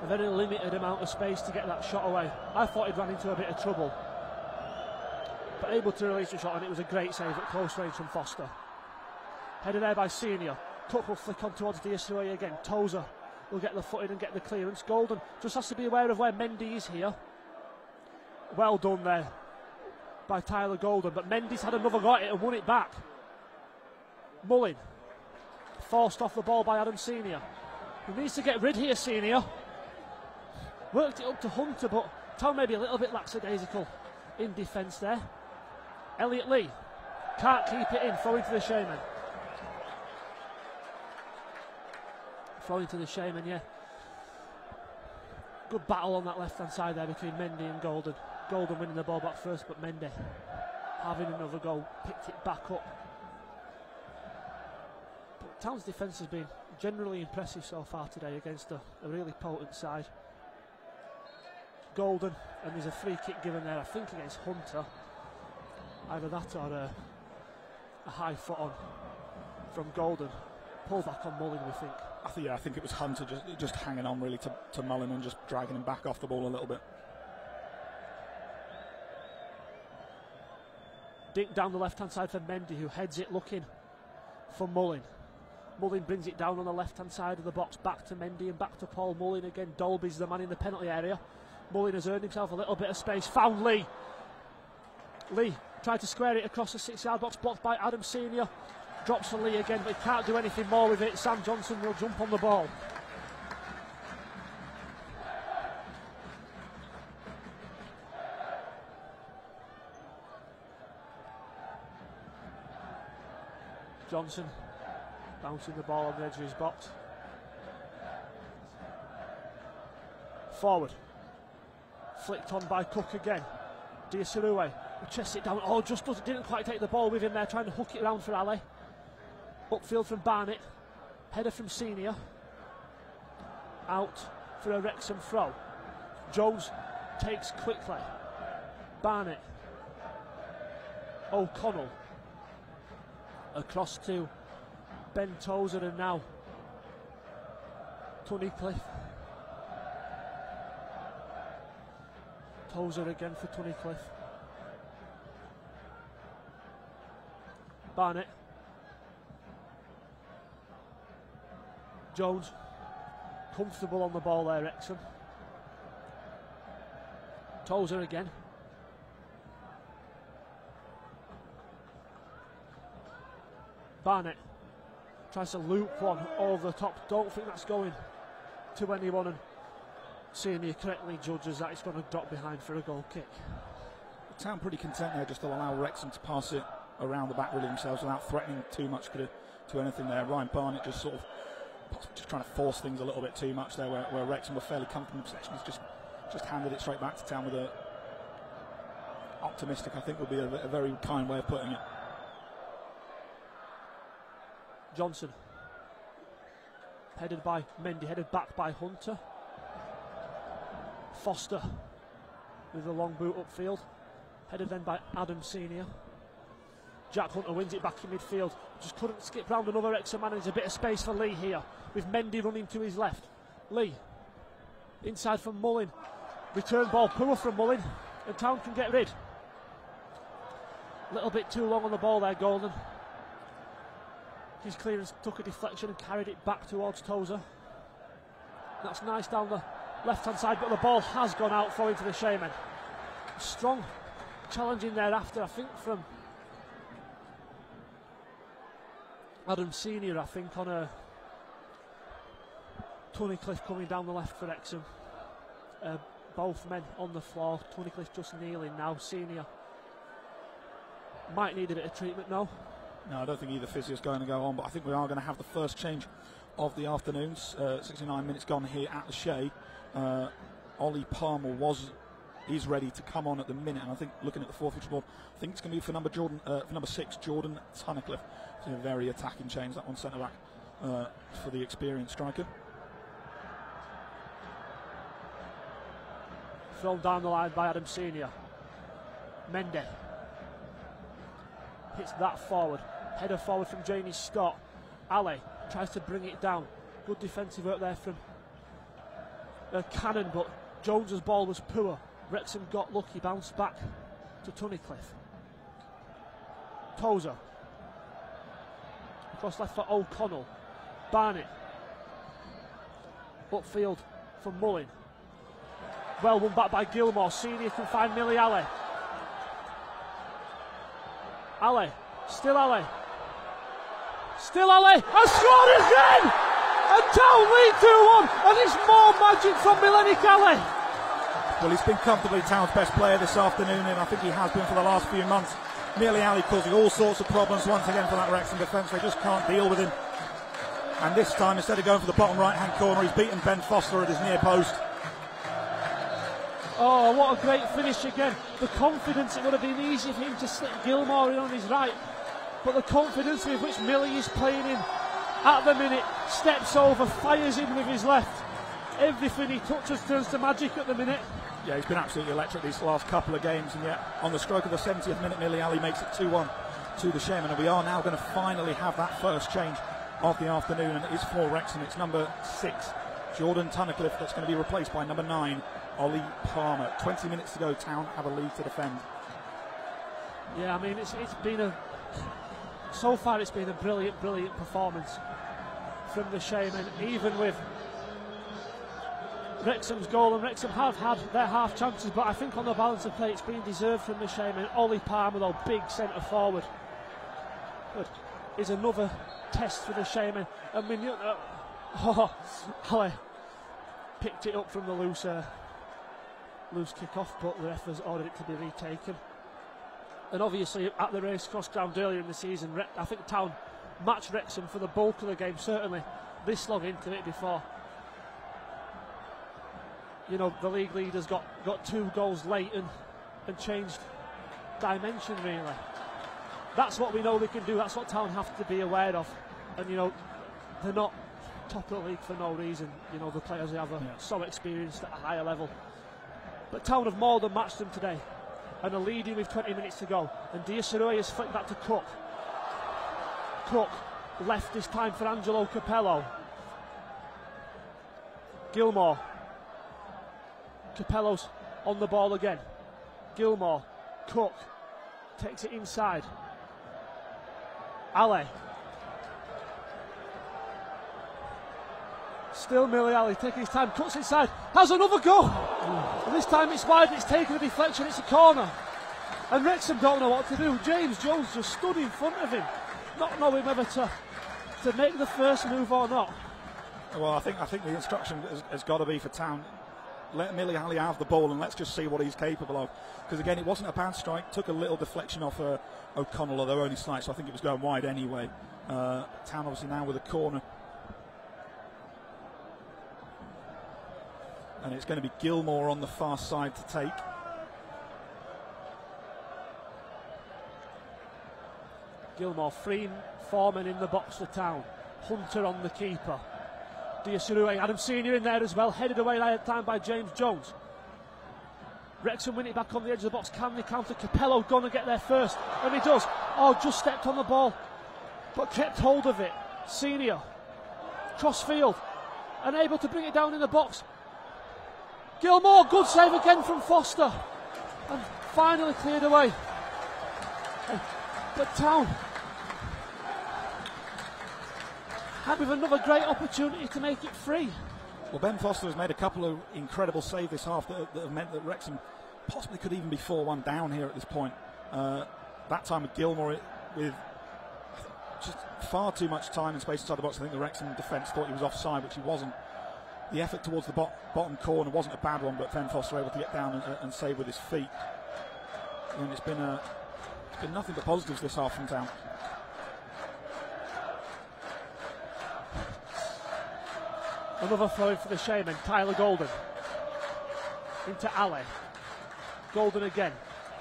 A very limited amount of space to get that shot away. I thought he'd run into a bit of trouble, but able to release the shot, and it was a great save at close range from Foster. Headed there by Senior. Cook will flick on towards Diasarue again. Tozer will get the foot in and get the clearance. Golden just has to be aware of where Mendy is here. Well done there by Tyler Golden, but Mendy's had another go at it and won it back. Mullin, forced off the ball by Adam Senior. He needs to get rid here, Senior. Worked it up to Hunter, but Town maybe a little bit lackadaisical in defence there. Elliot Lee can't keep it in, throwing to the Shaman. Throwing to the Shaman, yeah. Good battle on that left-hand side there between Mendy and Golden. Golden winning the ball back first, but Mendy having another goal, picked it back up. But Town's defence has been generally impressive so far today against a really potent side. Golden, and there's a free kick given there, I think against Hunter. Either that or a high foot on from Golden. Pull back on Mullin, we think. I think it was Hunter just hanging on really to Mullin and just dragging him back off the ball a little bit. Dink down the left-hand side for Mendy, who heads it looking for Mullin. Mullin brings it down on the left-hand side of the box, back to Mendy and back to Paul Mullin again. Dolby's the man in the penalty area. Mullin has earned himself a little bit of space, found Lee. Lee tried to square it across the 6-yard box, blocked by Adam Senior. Drops for Lee again, but he can't do anything more with it. Sam Johnson will jump on the ball. Johnson bouncing the ball on the edge of his box. Forward. Flicked on by Cook again. Diasirue chests it down. Oh, just didn't quite take the ball with him there, trying to hook it around for Ali. Upfield from Barnett. Header from Senior. Out for a Wrexham throw. Jones takes quickly. Barnett. O'Connell. Across to Ben Tozer, and now Tunnicliffe. Tozer again for Tunnicliffe. Barnett. Jones. Comfortable on the ball there, Wrexham. Tozer again. Barnett tries to loop one over the top. Don't think that's going to anyone, and Senior correctly judges that it's going to drop behind for a goal kick. Town pretty content there just to allow Wrexham to pass it around the back really themselves without threatening too much to anything there. Ryan Barnett just sort of just trying to force things a little bit too much there, where Wrexham were fairly comfortable in possession. He's just handed it straight back to Town with a optimistic, I think would be a very kind way of putting it. Johnson, headed by Mendy, headed back by Hunter. Foster with a long boot upfield, headed then by Adam Senior. Jack Hunter wins it back in midfield, just couldn't skip round another Wrexham man. There's a bit of space for Lee here, with Mendy running to his left. Lee, inside from Mullin. Return ball poor from Mullin, and Town can get rid. A little bit too long on the ball there, Golden. His clearance took a deflection and carried it back towards Tozer. That's nice down the left-hand side, but the ball has gone out, throwing to the Shaman. Strong challenging thereafter, I think, from Adam Senior, I think, on a Tunnicliffe coming down the left for Wrexham. Both men on the floor. Tunnicliffe just kneeling now. Senior might need a bit of treatment now. No, I don't think either physio's going to go on, but I think we are going to have the first change of the afternoon. 69 minutes gone here at the Shea. Ollie Palmer is ready to come on at the minute, and I think, looking at the forfeiture board, I think it's going to be for number 6, Jordan Tunnicliffe. It's a very attacking change, that one, centre back, for the experienced striker. Thrown down the line by Adam Senior. Mendy hits that forward. Header forward from Jamie Scott. Ali tries to bring it down. Good defensive work there from Cannon, but Jones's ball was poor. Wrexham got lucky, bounced back to Tunnicliffe. Tozer. Across left for O'Connell. Barnett. Upfield for Mullin. Well won back by Gilmore. Senior can find Millie Ali. Ali. Still Ali. Still Ali has scored again! And Town lead 2-1, and it's more magic from Milenik Ali. Well, he's been comfortably Town's best player this afternoon, and I think he has been for the last few months. Milenik Ali causing all sorts of problems once again for that Wrexham defence. They just can't deal with him. And this time, instead of going for the bottom right-hand corner, he's beaten Ben Foster at his near post. Oh, what a great finish again. The confidence, it would have been easy for him to slip Gilmore in on his right. But the confidence with which Millie is playing in at the minute, steps over, fires in with his left. Everything he touches turns to magic at the minute. Yeah, he's been absolutely electric these last couple of games, and yet on the stroke of the 70th minute, Milenik Ali makes it 2-1 to the Shaman, and we are now going to finally have that first change of the afternoon, and it is for Wrexham. It's number 6, Jordan Tunnicliffe, that's going to be replaced by number 9, Ollie Palmer. 20 minutes to go, Town have a lead to defend. Yeah, I mean, it's been so far it's been a brilliant performance from the Shaman, even with Wrexham's goal, and Wrexham have had their half chances, but I think on the balance of play it's been deserved from the Shaman. Ollie Palmer, though, big centre forward, but is another test for the Shaman. And Ali picked it up from the loose kick-off, but the ref has ordered it to be retaken. And obviously at the racecourse ground earlier in the season, I think Town matched Wrexham for the bulk of the game, certainly this long into it before. You know, the league leaders got 2 goals late and changed dimension, really. That's what we know they can do, that's what Town have to be aware of. And, you know, they're not top of the league for no reason. You know, the players they have are so experienced at a higher level. But Town have more than matched them today, and are leading with 20 minutes to go. And Diasarui has flicked back to Cook. Cook left this time for Angelo Capello. Gilmore. Capello's on the ball again. Gilmore. Cook takes it inside. Ali. Still Milenik Ali taking his time, cuts inside, has another go! And this time it's wide, it's taken a deflection, it's a corner. And Wrexham don't know what to do. James Jones just stood in front of him, not knowing whether to make the first move or not. Well, I think the instruction has got to be for Town. Let Milenik Ali have the ball and let's just see what he's capable of. Because again, it wasn't a bad strike, took a little deflection off O'Connell, although only slight, so I think it was going wide anyway. Town obviously now with a corner. And it's going to be Gilmore on the far side to take. Gilmore, 3 foremen in the box for Town. Hunter on the keeper. Diasarui, Adam Senior in there as well, headed away that time by James Jones. Wrexham win it back on the edge of the box. Can they counter? Capello going to get there first, and he does. Oh, just stepped on the ball, but kept hold of it. Senior, cross field, and able to bring it down in the box. Gilmore, good save again from Foster, and finally cleared away. But Town had with another great opportunity to make it free. Well, Ben Foster has made a couple of incredible saves this half that have meant that Wrexham possibly could even be 4-1 down here at this point. That time with Gilmore with just far too much time and space inside the box. I think the Wrexham defence thought he was offside, which he wasn't. The effort towards the bottom corner wasn't a bad one, but Ben Foster able to get down and save with his feet. And it's been nothing but positives this half from Town. Another throw for the Shaman, Tyler Golden. Into Ali. Golden again.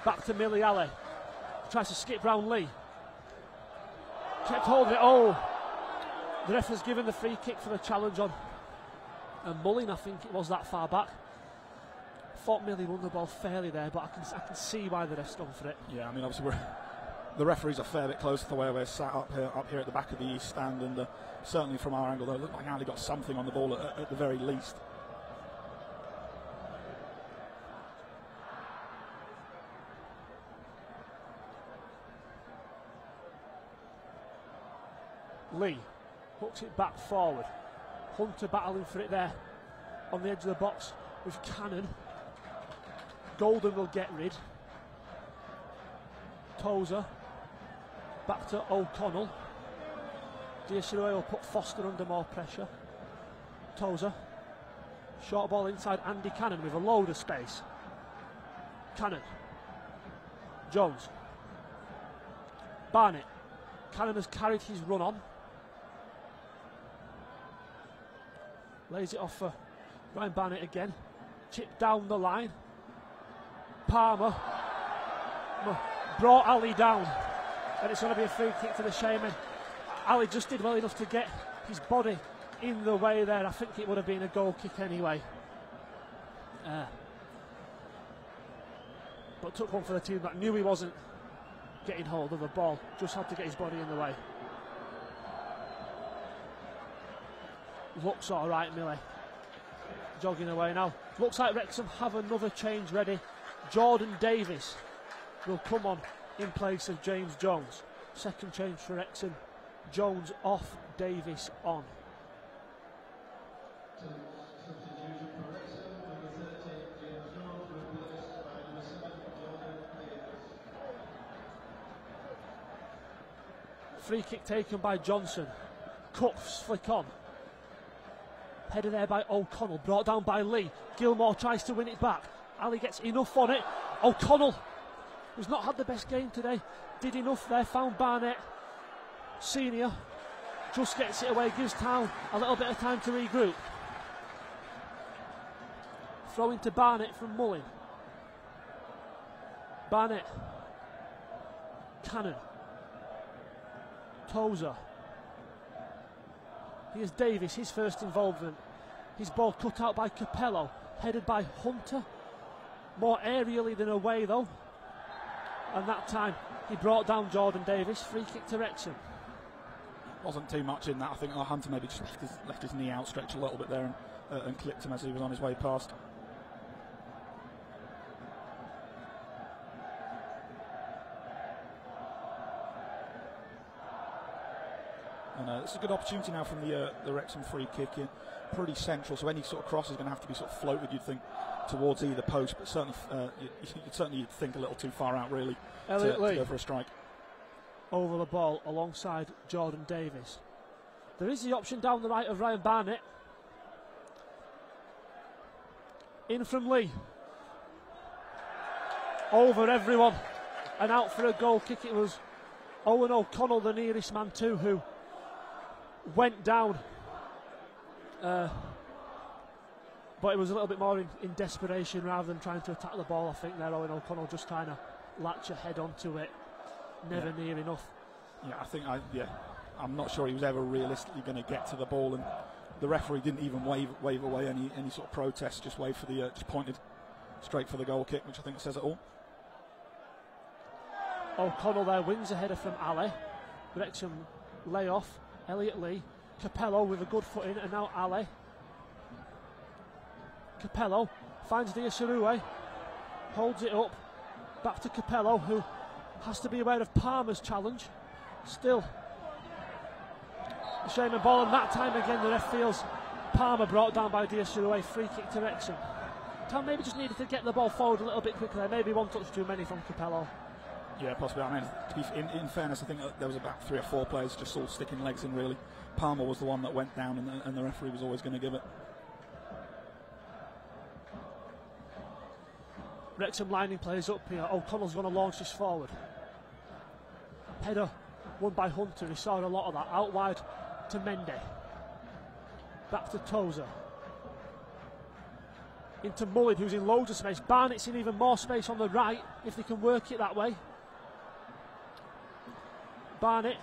Back to Milenik Ali. Tries to skip round Lee. Kept hold of it. Oh! The ref has given the free kick for the challenge on. And Mullin, I think it was that far back. Thought Milenik won the ball fairly there, but I can see why the ref's gone for it. Yeah, I mean, obviously the referees are a fair bit closer to the way we're sat up here at the back of the East Stand, and certainly from our angle, though, it looked like Ali got something on the ball at the very least. Lee hooks it back forward. Hunter battling for it there on the edge of the box with Cannon. Golden will get rid. Tozer back to O'Connell. Diasirue will put Foster under more pressure. Tozer. Short ball inside Andy Cannon with a load of space. Cannon. Jones. Barnett. Cannon has carried his run on. Lays it off for Ryan Barnett again. Chip down the line. Palmer brought Ali down, and it's going to be a free kick to the Shaman. Ali just did well enough to get his body in the way there. I think it would have been a goal kick anyway. But took one for the team that knew he wasn't getting hold of the ball, just had to get his body in the way. Looks all right, Millie. Jogging away now. Looks like Wrexham have another change ready. Jordan Davis will come on in place of James Jones. Second change for Wrexham. Jones off, Davis on. Free kick taken by Johnson. Cuffs flick on. Headed there by O'Connell, brought down by Lee. Gilmore tries to win it back. Ali gets enough on it. O'Connell, who's not had the best game today, did enough there, found Barnett. Senior just gets it away, gives Town a little bit of time to regroup. Throw into Barnett from Mullin. Barnett. Cannon. Tozer. Here's Davis, his first involvement. His ball cut out by Capello, headed by Hunter. More aerially than away though. And that time he brought down Jordan Davis. Free kick to Wrexham. Wasn't too much in that. I think Hunter maybe just left his knee outstretched a little bit there and clipped him as he was on his way past. And it's a good opportunity now from the Wrexham free kick here. Pretty central, so any sort of cross is going to have to be sort of floated, you'd think, towards either post, but certainly you'd certainly think a little too far out really to go for a strike. Over the ball alongside Jordan Davis. There is the option down the right of Ryan Barnett. In from Lee. Over everyone and out for a goal kick. It was Owen O'Connell, the nearest man too, who went down. But it was a little bit more in desperation rather than trying to attack the ball. I think there Owen O'Connell just trying to latch a head onto it. Never near enough. Yeah, I'm not sure he was ever realistically going to get to the ball, and the referee didn't even wave away any sort of protest. Just waved for the just pointed straight for the goal kick, which I think says it all. O'Connell there wins a header from Ali. Wrexham lay off. Elliot Lee. Capello with a good foot in, and now Ali. Capello finds Diasirue, holds it up, back to Capello, who has to be aware of Palmer's challenge. Still a Shaman ball, and that time again the ref feels Palmer brought down by Diasirue. Free kick to Wrexham. Town maybe just needed to get the ball forward a little bit quicker there. Maybe one touch too many from Capello. Yeah, possibly. I mean, in fairness, I think there was about 3 or 4 players just all sticking legs in really. Palmer was the one that went down, and the referee was always going to give it. Wrexham lining players up here. O'Connell's going to launch this forward. Header won by Hunter. He saw a lot of that. Out wide to Mendy. Back to Tozer. Into Mullin, who's in loads of space. Barnett's in even more space on the right, if they can work it that way. Barnett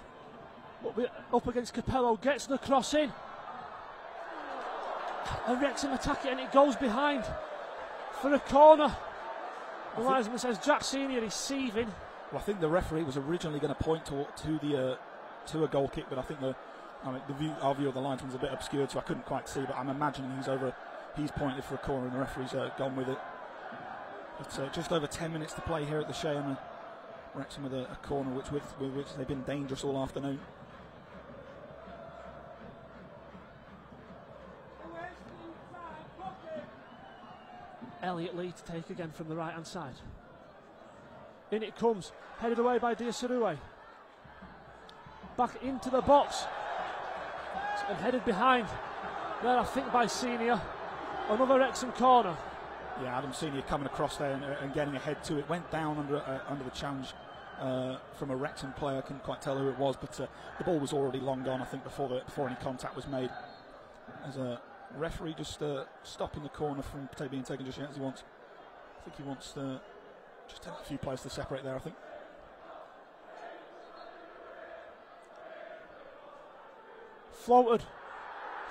up against Capello, gets the cross in. And Wrexham attack it, and it goes behind for a corner. The linesman says Jack Senior is seething. Well, I think the referee was originally going to point to a goal kick, but I think our view of the linesman was a bit obscured, so I couldn't quite see. But I'm imagining he's pointed for a corner, and the referee's gone with it. But just over 10 minutes to play here at the Shea, and Wrexham with a corner with which they've been dangerous all afternoon. Elliot Lee to take again from the right hand side. In it comes, headed away by Diasirue. Back into the box. And headed behind there, I think, by Senior. Another Wrexham corner. Yeah, Adam Senior coming across there and getting ahead to it. Went down under the challenge from a Wrexham player. Couldn't quite tell who it was, but the ball was already long gone, I think, before any contact was made. As a referee just stopping the corner from being taken just yet, as he wants. I think he wants just a few players to separate there, I think. Floated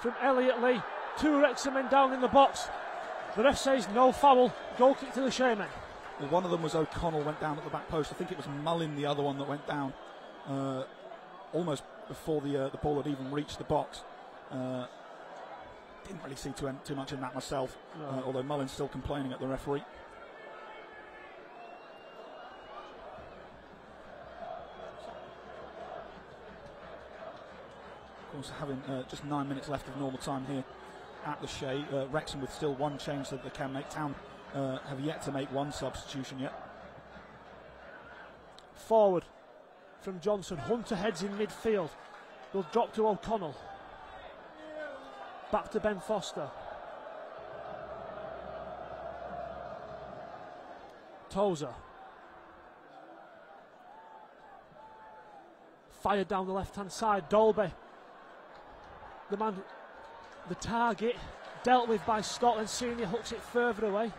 from Elliot Lee. 2 Wrexham men down in the box. The ref says no foul. Goal kick to the Shaman. Well, one of them was O'Connell, went down at the back post. I think it was Mullin, the other one, that went down almost before the ball had even reached the box. Didn't really see too much in that myself, no. Although Mullin's still complaining at the referee. Of course, having just 9 minutes left of normal time here at the Shea. Wrexham with still one change that they can make. Town have yet to make one substitution yet. Forward from Johnson. Hunter heads in midfield. Will drop to O'Connell. Back to Ben Foster. Tozer. Fired down the left-hand side. Dolby. The man, the target, dealt with by Stott, and Senior hooks it further away.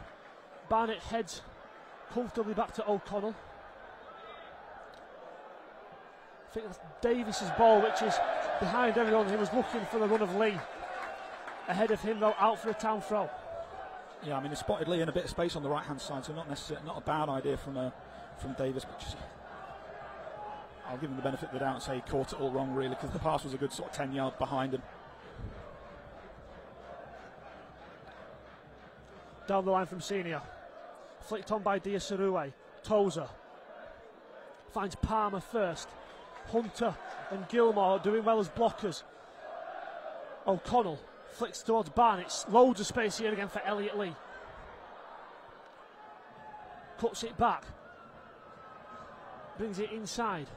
Barnett heads comfortably back to O'Connell. I think that's Davis's ball, which is behind everyone. He was looking for the run of Lee. Ahead of him, though, out for a Town throw. Yeah, I mean, he spotted Lee in a bit of space on the right-hand side, so not a bad idea from Davis. But just, I'll give him the benefit of the doubt and say he caught it all wrong, really, because the pass was a good sort of 10 yards behind him. Down the line from Senior. Flicked on by Diasarue. Tozer finds Palmer first. Hunter and Gilmore doing well as blockers. O'Connell flicks towards Barnett. Loads of space here again for Elliot Lee. Cuts it back. Brings it inside.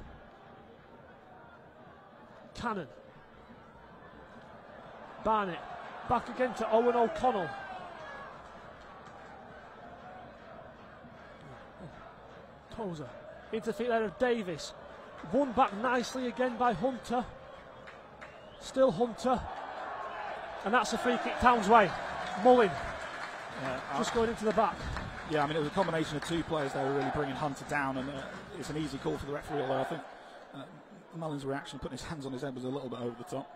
Cannon. Barnett. Back again to Owen O'Connell. Tozer. Into the feet there of Davis. Won back nicely again by Hunter. Still Hunter. And that's a free kick Town's way. Mullin. Just going into the back. Yeah, I mean, it was a combination of two players there really bringing Hunter down, and it's an easy call for the referee, although I think Mullin's reaction, putting his hands on his head, was a little bit over the top.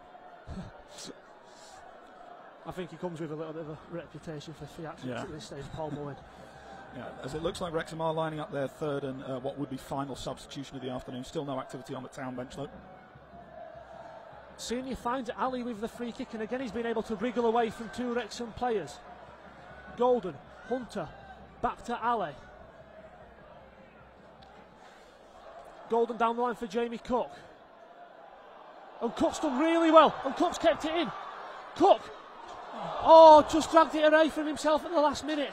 I think he comes with a little bit of a reputation for theatrics at this stage, Paul Mullin. Yeah, as it looks like Wrexham are lining up their third and what would be final substitution of the afternoon. Still no activity on the Town bench, though. Senior finds Ali with the free kick, and again he's been able to wriggle away from 2 Wrexham players. Golden, Hunter, back to Ali. Golden down the line for Jamie Cook. And Cook's done really well, and Cook's kept it in. Cook, just dragged it away from himself at the last minute.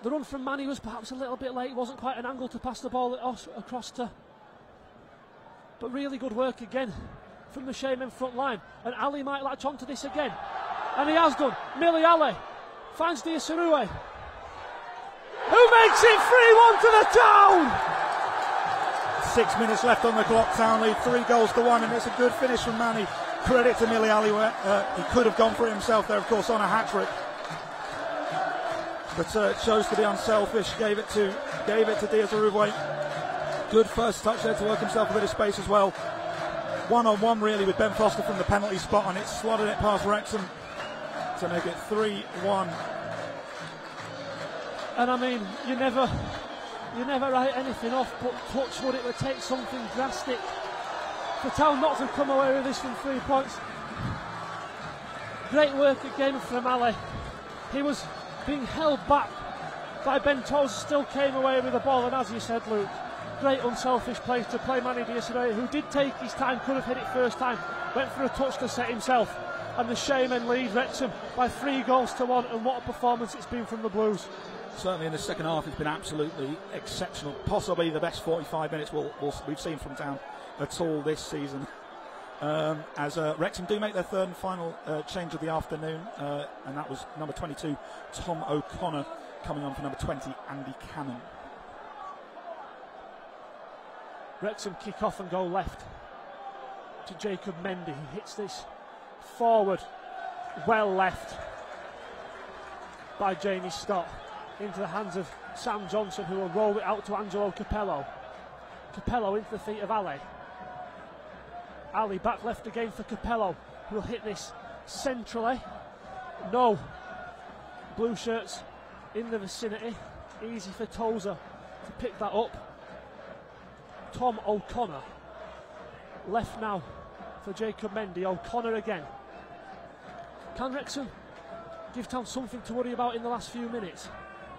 The run from Manny was perhaps a little bit late. It wasn't quite an angle to pass the ball across to. But really good work again from the Shaman front line. And Ali might latch onto this again. And he has done. Millie Ali finds Diasarue, who makes it 3-1 to the Town! 6 minutes left on the clock. Town lead 3-1, and it's a good finish from Manny. Credit to Millie Ali, where he could have gone for it himself there, of course, on a hat-trick. But chose to be unselfish, gave it to Diasarue. Good first touch there to work himself a bit of space as well. 1-on-1 really with Ben Foster from the penalty spot, and it slotted it past Wrexham to make it 3-1. And I mean, you never write anything off, but touch wood, it would take something drastic for Town not to come away with this from 3 points. Great work again from Ali. He was being held back by Ben Tozer, still came away with the ball, and as you said, Luke, great unselfish play to play Manny Diasarue, who did take his time, could have hit it first time, went for a touch to set himself, and the Shaman lead Wrexham by 3-1, and what a performance it's been from the Blues. Certainly in the second half it's been absolutely exceptional, possibly the best 45 minutes we've seen from Town at all this season. as Wrexham do make their third and final change of the afternoon, and that was number 22 Tom O'Connor coming on for number 20 Andy Cannon. Wrexham kick off and go left to Jacob Mendy. He hits this forward, well left by Jamie Stott, into the hands of Sam Johnson, who will roll it out to Angelo Capello. Capello into the feet of Ali. Ali back left again for Capello, who will hit this centrally. No blue shirts in the vicinity. Easy for Tozer to pick that up. Tom O'Connor left now for Jacob Mendy. O'Connor again. Can Wrexham give Town something to worry about in the last few minutes?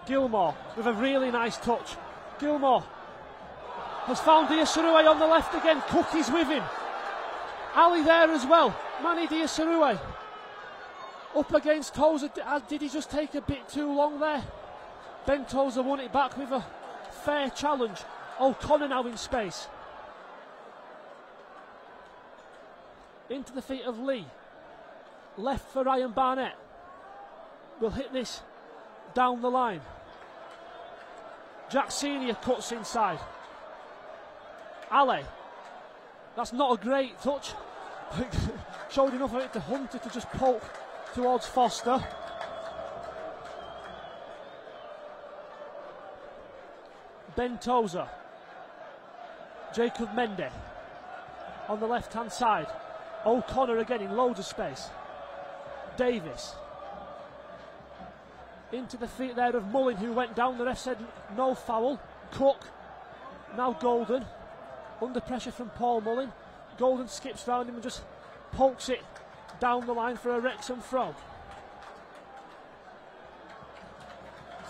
Gilmore with a really nice touch. Gilmore has found Diasarue on the left again. Cook is with him. Ali there as well. Manny Diasarue up against Tozer. Did he just take a bit too long there? Ben Tozer won it back with a fair challenge. O'Connor now in space. Into the feet of Lee. Left for Ryan Barnett. Will hit this down the line. Jack Senior cuts inside. Ali. That's not a great touch. Showed enough of it to Hunter to just poke towards Foster. Ben Tozer. Jacob Mendy on the left hand side. O'Connor again in loads of space. Davis into the feet there of Mullin, who went down. The ref said no foul. Cook, now Golden, under pressure from Paul Mullin. Golden skips round him and just pokes it down the line for a Wrexham throw.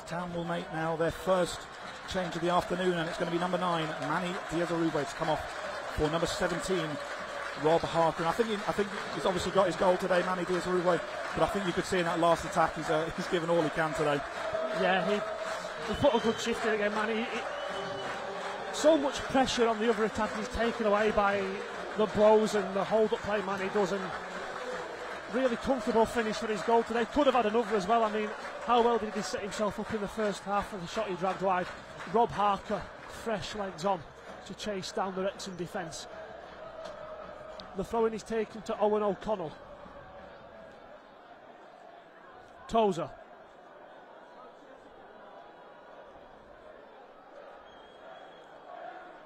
Town will make now their first change of the afternoon, and it's going to be number 9 Manny Diasarue to come off for number 17 Rob Harker. And I think he's obviously got his goal today, Manny Diasarue, but I think you could see in that last attack he's given all he can today. Yeah, he put a good shift in again, Manny. So much pressure on the other attack is taken away by the blows and the hold-up play Manny does, and really comfortable finish for his goal today. Could have had another as well. I mean, how well did he set himself up in the first half of the shot he dragged wide? Rob Harker, fresh legs on to chase down the Wrexham defence. The throw-in is taken to Owen O'Connell. Tozer.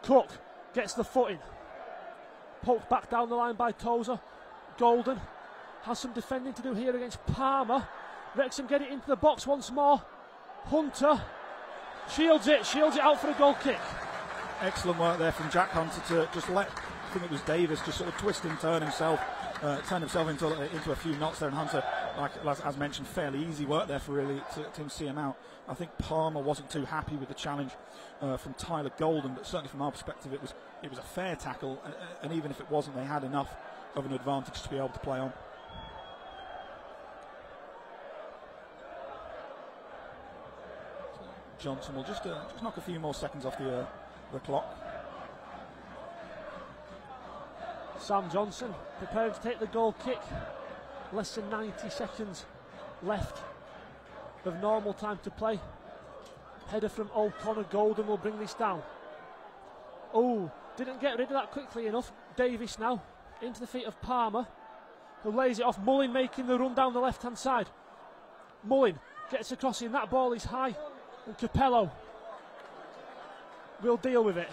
Cook gets the foot in. Poked back down the line by Tozer. Golden has some defending to do here against Palmer. Wrexham get it into the box once more. Hunter shields it out for a goal kick. Excellent work there from Jack Hunter to just let, I think it was Davis, just sort of twist and turn himself into a few knots there, and Hunter, as mentioned, fairly easy work there for really to see him out. I think Palmer wasn't too happy with the challenge from Tyler Golden, but certainly from our perspective it was a fair tackle, and even if it wasn't, they had enough of an advantage to be able to play on. Johnson will just knock a few more seconds off the clock. Sam Johnson preparing to take the goal kick. Less than 90 seconds left of normal time to play. Header from O'Connor. Golden will bring this down. Oh, didn't get rid of that quickly enough. Davis now into the feet of Palmer, who lays it off. Mullin making the run down the left hand side. Mullin gets across in. That ball is high, and Capello will deal with it.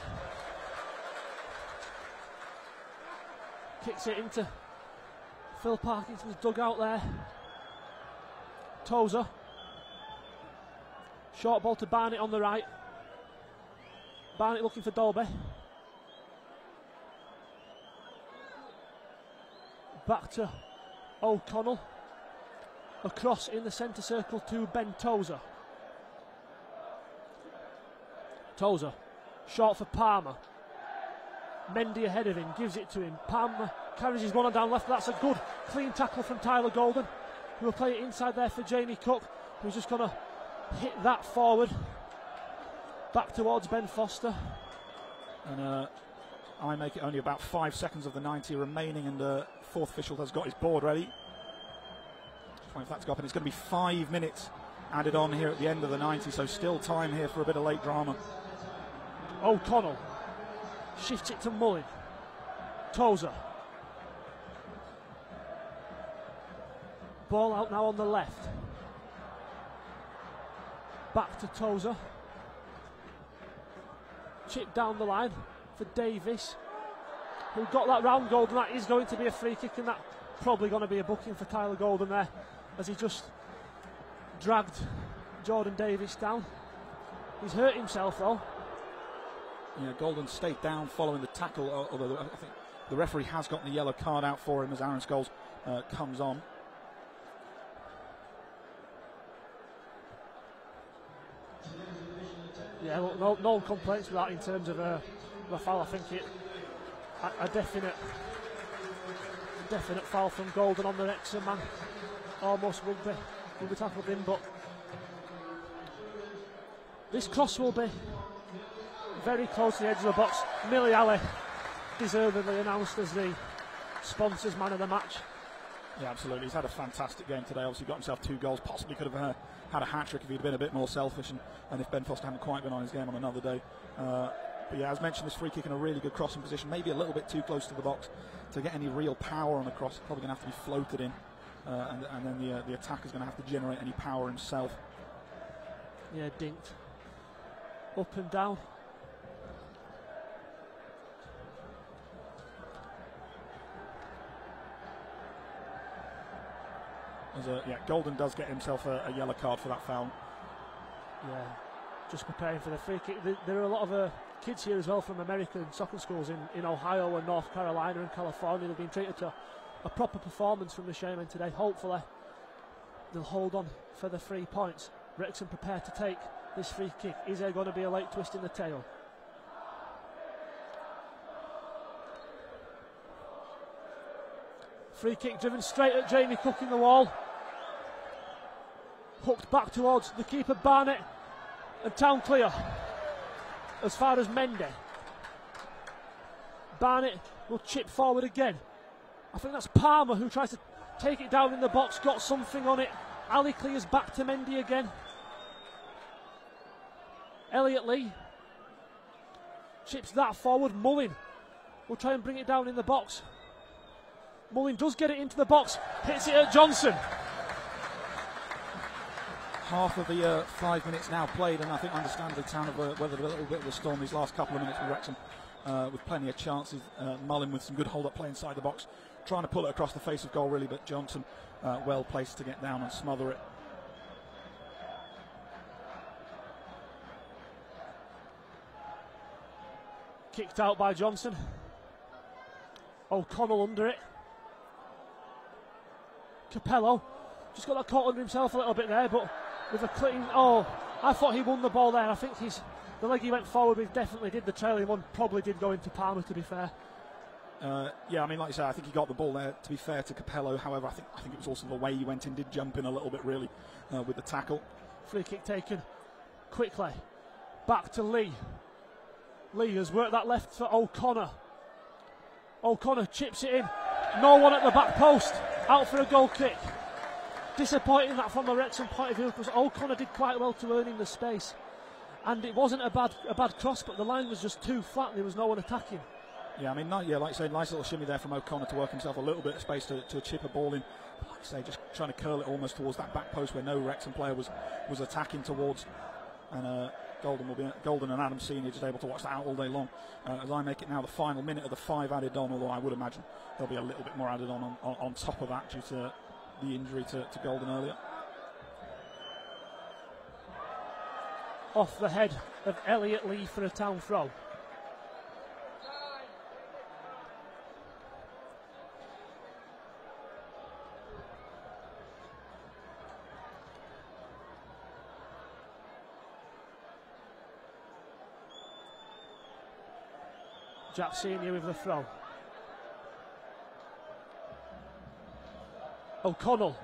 Kicks it into Phil Parkinson's dugout there. Tozer. Short ball to Barnett on the right. Barnett looking for Dolby. Back to O'Connell. Across in the centre circle to Ben Tozer. Tozer. Short for Palmer. Mendy ahead of him, gives it to him. Palmer carries his one on down left. That's a good clean tackle from Tyler Golden, who will play it inside there for Jamie Cook, who's just going to hit that forward back towards Ben Foster. And I make it only about 5 seconds of the 90 remaining, and the fourth official has got his board ready. If that's got, and it's going to be 5 minutes added on here at the end of the 90, so still time here for a bit of late drama. O'Connell shifts it to Mullin. Tozer. Ball out now on the left. Back to Tozer. Chip down the line for Davis, who got that round Golden. That is going to be a free kick, and that probably going to be a booking for Tyler Golden there, as he just dragged Jordan Davis down. He's hurt himself though. Yeah, Golden stayed down following the tackle, although I think the referee has got the yellow card out for him as Aaron Scholes comes on. Yeah, look, no complaints with that in terms of a foul. I think a definite foul from Golden on the Wrexham man. Almost rugby tackled him, but this cross will be very close to the edge of the box. Millie Alley deservedly announced as the sponsors man of the match. Yeah, absolutely. He's had a fantastic game today. Obviously got himself 2 goals, possibly could have had a hat-trick if he'd been a bit more selfish, and if Ben Foster hadn't quite been on his game on another day. But yeah, as mentioned, this free kick in a really good crossing position, maybe a little bit too close to the box to get any real power on the cross. Probably going to have to be floated in, and then the attacker's going to have to generate any power himself. Yeah, dinked. Up and down. Golden does get himself a yellow card for that foul. Yeah, just preparing for the free kick. There are a lot of kids here as well from American soccer schools in Ohio and North Carolina and California. They've been treated to a proper performance from the Shaman today. Hopefully they'll hold on for the 3 points. Wrexham prepared to take this free kick. Is there going to be a late twist in the tail? Free kick driven straight at Jamie Cook in the wall. Hooked back towards the keeper Barnett, and town clear as far as Mendy. Barnett will chip forward again. I think that's Palmer who tries to take it down in the box, got something on it. Ali clears back to Mendy again. Elliot Lee chips that forward. Mullin will try and bring it down in the box. Mullin does get it into the box, hits it at Johnson. Half of the 5 minutes now played, and I think understandably Town have weathered a little bit of the storm these last couple of minutes with Wrexham, with plenty of chances. Mullin with some good hold-up play inside the box, trying to pull it across the face of goal really, but Johnson well placed to get down and smother it. Kicked out by Johnson. O'Connell under it. Capello just got that caught under himself a little bit there, but with a clean. Oh, I thought he won the ball there. I think the leg he went forward with definitely did. The trailing one probably did go into Palmer, to be fair. Yeah, I mean, like you say, I think he got the ball there, to be fair to Capello. However, I think it was also the way he went in, did jump in a little bit really with the tackle. Free kick taken quickly. Back to Lee. Lee has worked that left for O'Connor. O'Connor chips it in. No one at the back post. Out for a goal kick. Disappointing that from a Wrexham point of view, because O'Connor did quite well to earn him the space. And it wasn't a bad cross, but the line was just too flat and there was no one attacking. Yeah, I mean, like you say, nice little shimmy there from O'Connor to work himself a little bit of space to chip a ball in. But like you say, just trying to curl it almost towards that back post where no Wrexham player was attacking towards. And Golden and Adam Senior just able to watch that out all day long. As I make it now the final minute of the 5 added on, although I would imagine there'll be a little bit more added on top of that due to the injury to Golden earlier. Off the head of Elliot Lee for a Town throw. Jack Senior with the throw. O'Connell.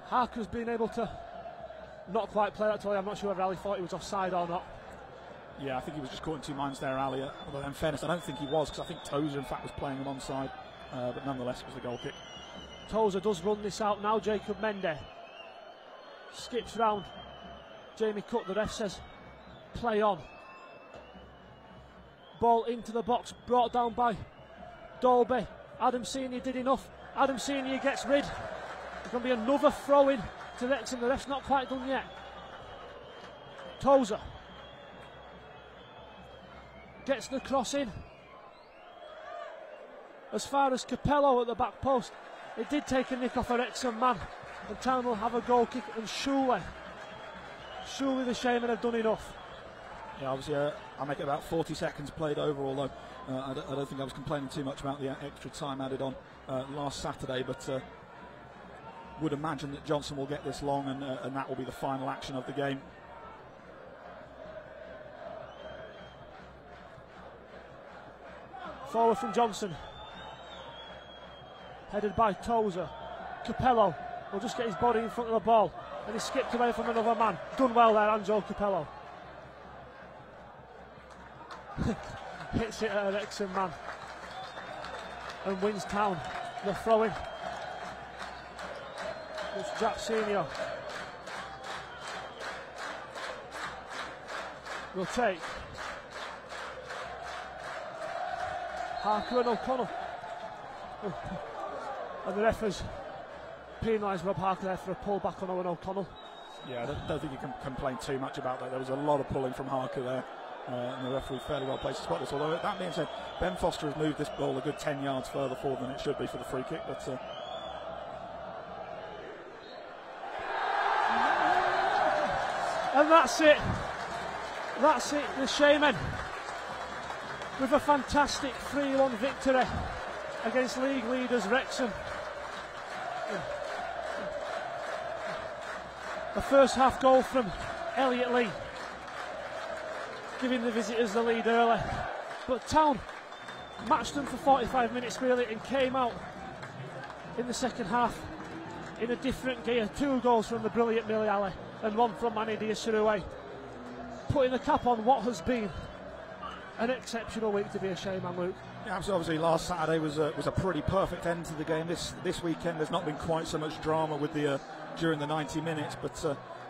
Harker's been able to not quite play that totally. I'm not sure whether Ali thought he was offside or not. Yeah, I think he was just caught in two minds there, Ali. Although in fairness, I don't think he was, because I think Tozer in fact was playing him onside, but nonetheless it was the goal kick. Tozer does run this out now. Jacob Mendy skips round. Jamie Cook, the ref says play on. Ball into the box, brought down by Dolby. Adam Senior did enough. Adam Senior gets rid. There's going to be another throw in to Wrexham. The ref's not quite done yet. Tozer gets the cross in as far as Capello at the back post. It did take a nick off a Wrexham man, and Town will have a goal kick, and surely the Shaman have done enough. Yeah, obviously I make it about 40 seconds played over, although I don't think I was complaining too much about the extra time added on last Saturday, but would imagine that Johnson will get this long, and that will be the final action of the game. Forward from Johnson, headed by Tozer. Capello will just get his body in front of the ball, and he skipped away from another man. Done well there, Angelo Capello. Hits it at a Wrexham man and wins Town the throw-in. It's Jack Senior will take. Harker and O'Connell. And the ref has penalised Rob Harker there for a pull back on Owen O'Connell. Yeah, I don't think you can complain too much about that. There was a lot of pulling from Harker there, and the referee fairly well placed to spot this. Although that being said, Ben Foster has moved this ball a good 10 yards further forward than it should be for the free kick. But and that's it. That's it. The Shaman with a fantastic 3-1 victory against league leaders Wrexham. A first half goal from Elliot Lee, giving the visitors the lead early. But Town matched them for 45 minutes really, and came out in the second half in a different gear. 2 goals from the brilliant Millie Alley and 1 from Manny Diasirue, putting the cap on what has been an exceptional week to be a Shaman, Luke. yeah, obviously last Saturday was a pretty perfect end to the game. This weekend there's not been quite so much drama with the during the 90 minutes, but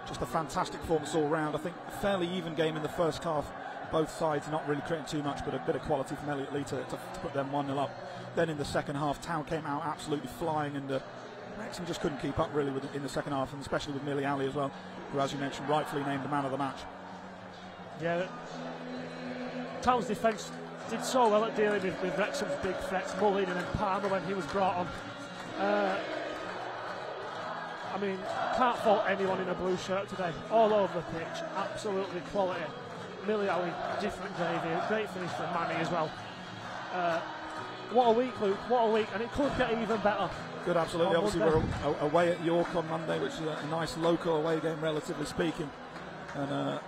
just a fantastic performance all round. I think a fairly even game in the first half. Both sides not really creating too much, but a bit of quality from Elliot Lee to put them 1-0 up. Then in the second half, Town came out absolutely flying, and Wrexham just couldn't keep up really in the second half, and especially with Millie Alley as well, who, as you mentioned, rightfully named the man of the match. Yeah, Town's defence did so well at dealing with Wrexham's big threats, Mullin and then Palmer when he was brought on. I mean, can't fault anyone in a blue shirt today. All over the pitch, absolutely quality. Millie Alley, different gravy, great finish from Manny as well. What a week, Luke, what a week, and it could get even better. Good, absolutely. Obviously we're away at York on Monday, which is a nice local away game, relatively speaking, and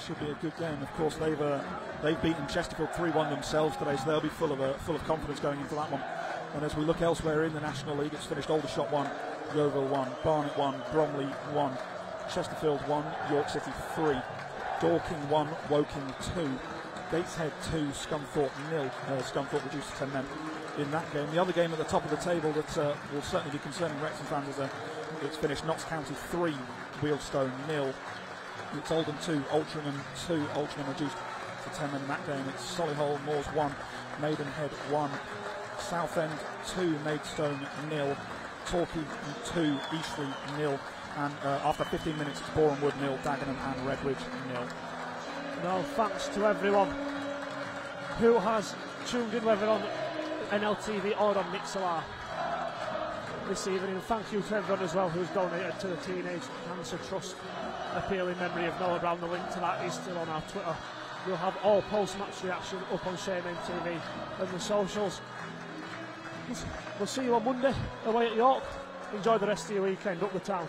should be a good game. Of course, they've beaten Chesterfield 3-1 themselves today, so they'll be full of confidence going into that one. And as we look elsewhere in the National League, it's finished Aldershot 1, Yeovil 1, Barnet 1, Bromley 1, Chesterfield 1, York City 3, Dorking 1, Woking 2, Gateshead 2, Scunthorpe 0. Scunthorpe reduced to 10 men in that game. The other game at the top of the table that will certainly be concerning Wrexham fans is it's finished Notts County 3, Wealdstone 0. It's Oldham 2, Altrincham 2. Altrincham reduced to 10 men in that game. It's Solihull Moors 1, Maidenhead 1, Southend 2, Maidstone 0, Torquay 2, Eastleigh 0, and after 15 minutes it's Borehamwood 0, Dagenham and Redbridge 0. No, thanks to everyone who has tuned in, whether on NLTV or on Mixlr this evening. Thank you to everyone as well who's donated to the Teenage Cancer Trust appeal in memory of Noah Brown. The link to that is still on our Twitter. We'll have all post-match reaction up on Shaman TV and the socials. We'll see you on Monday away at York. Enjoy the rest of your weekend up the Town.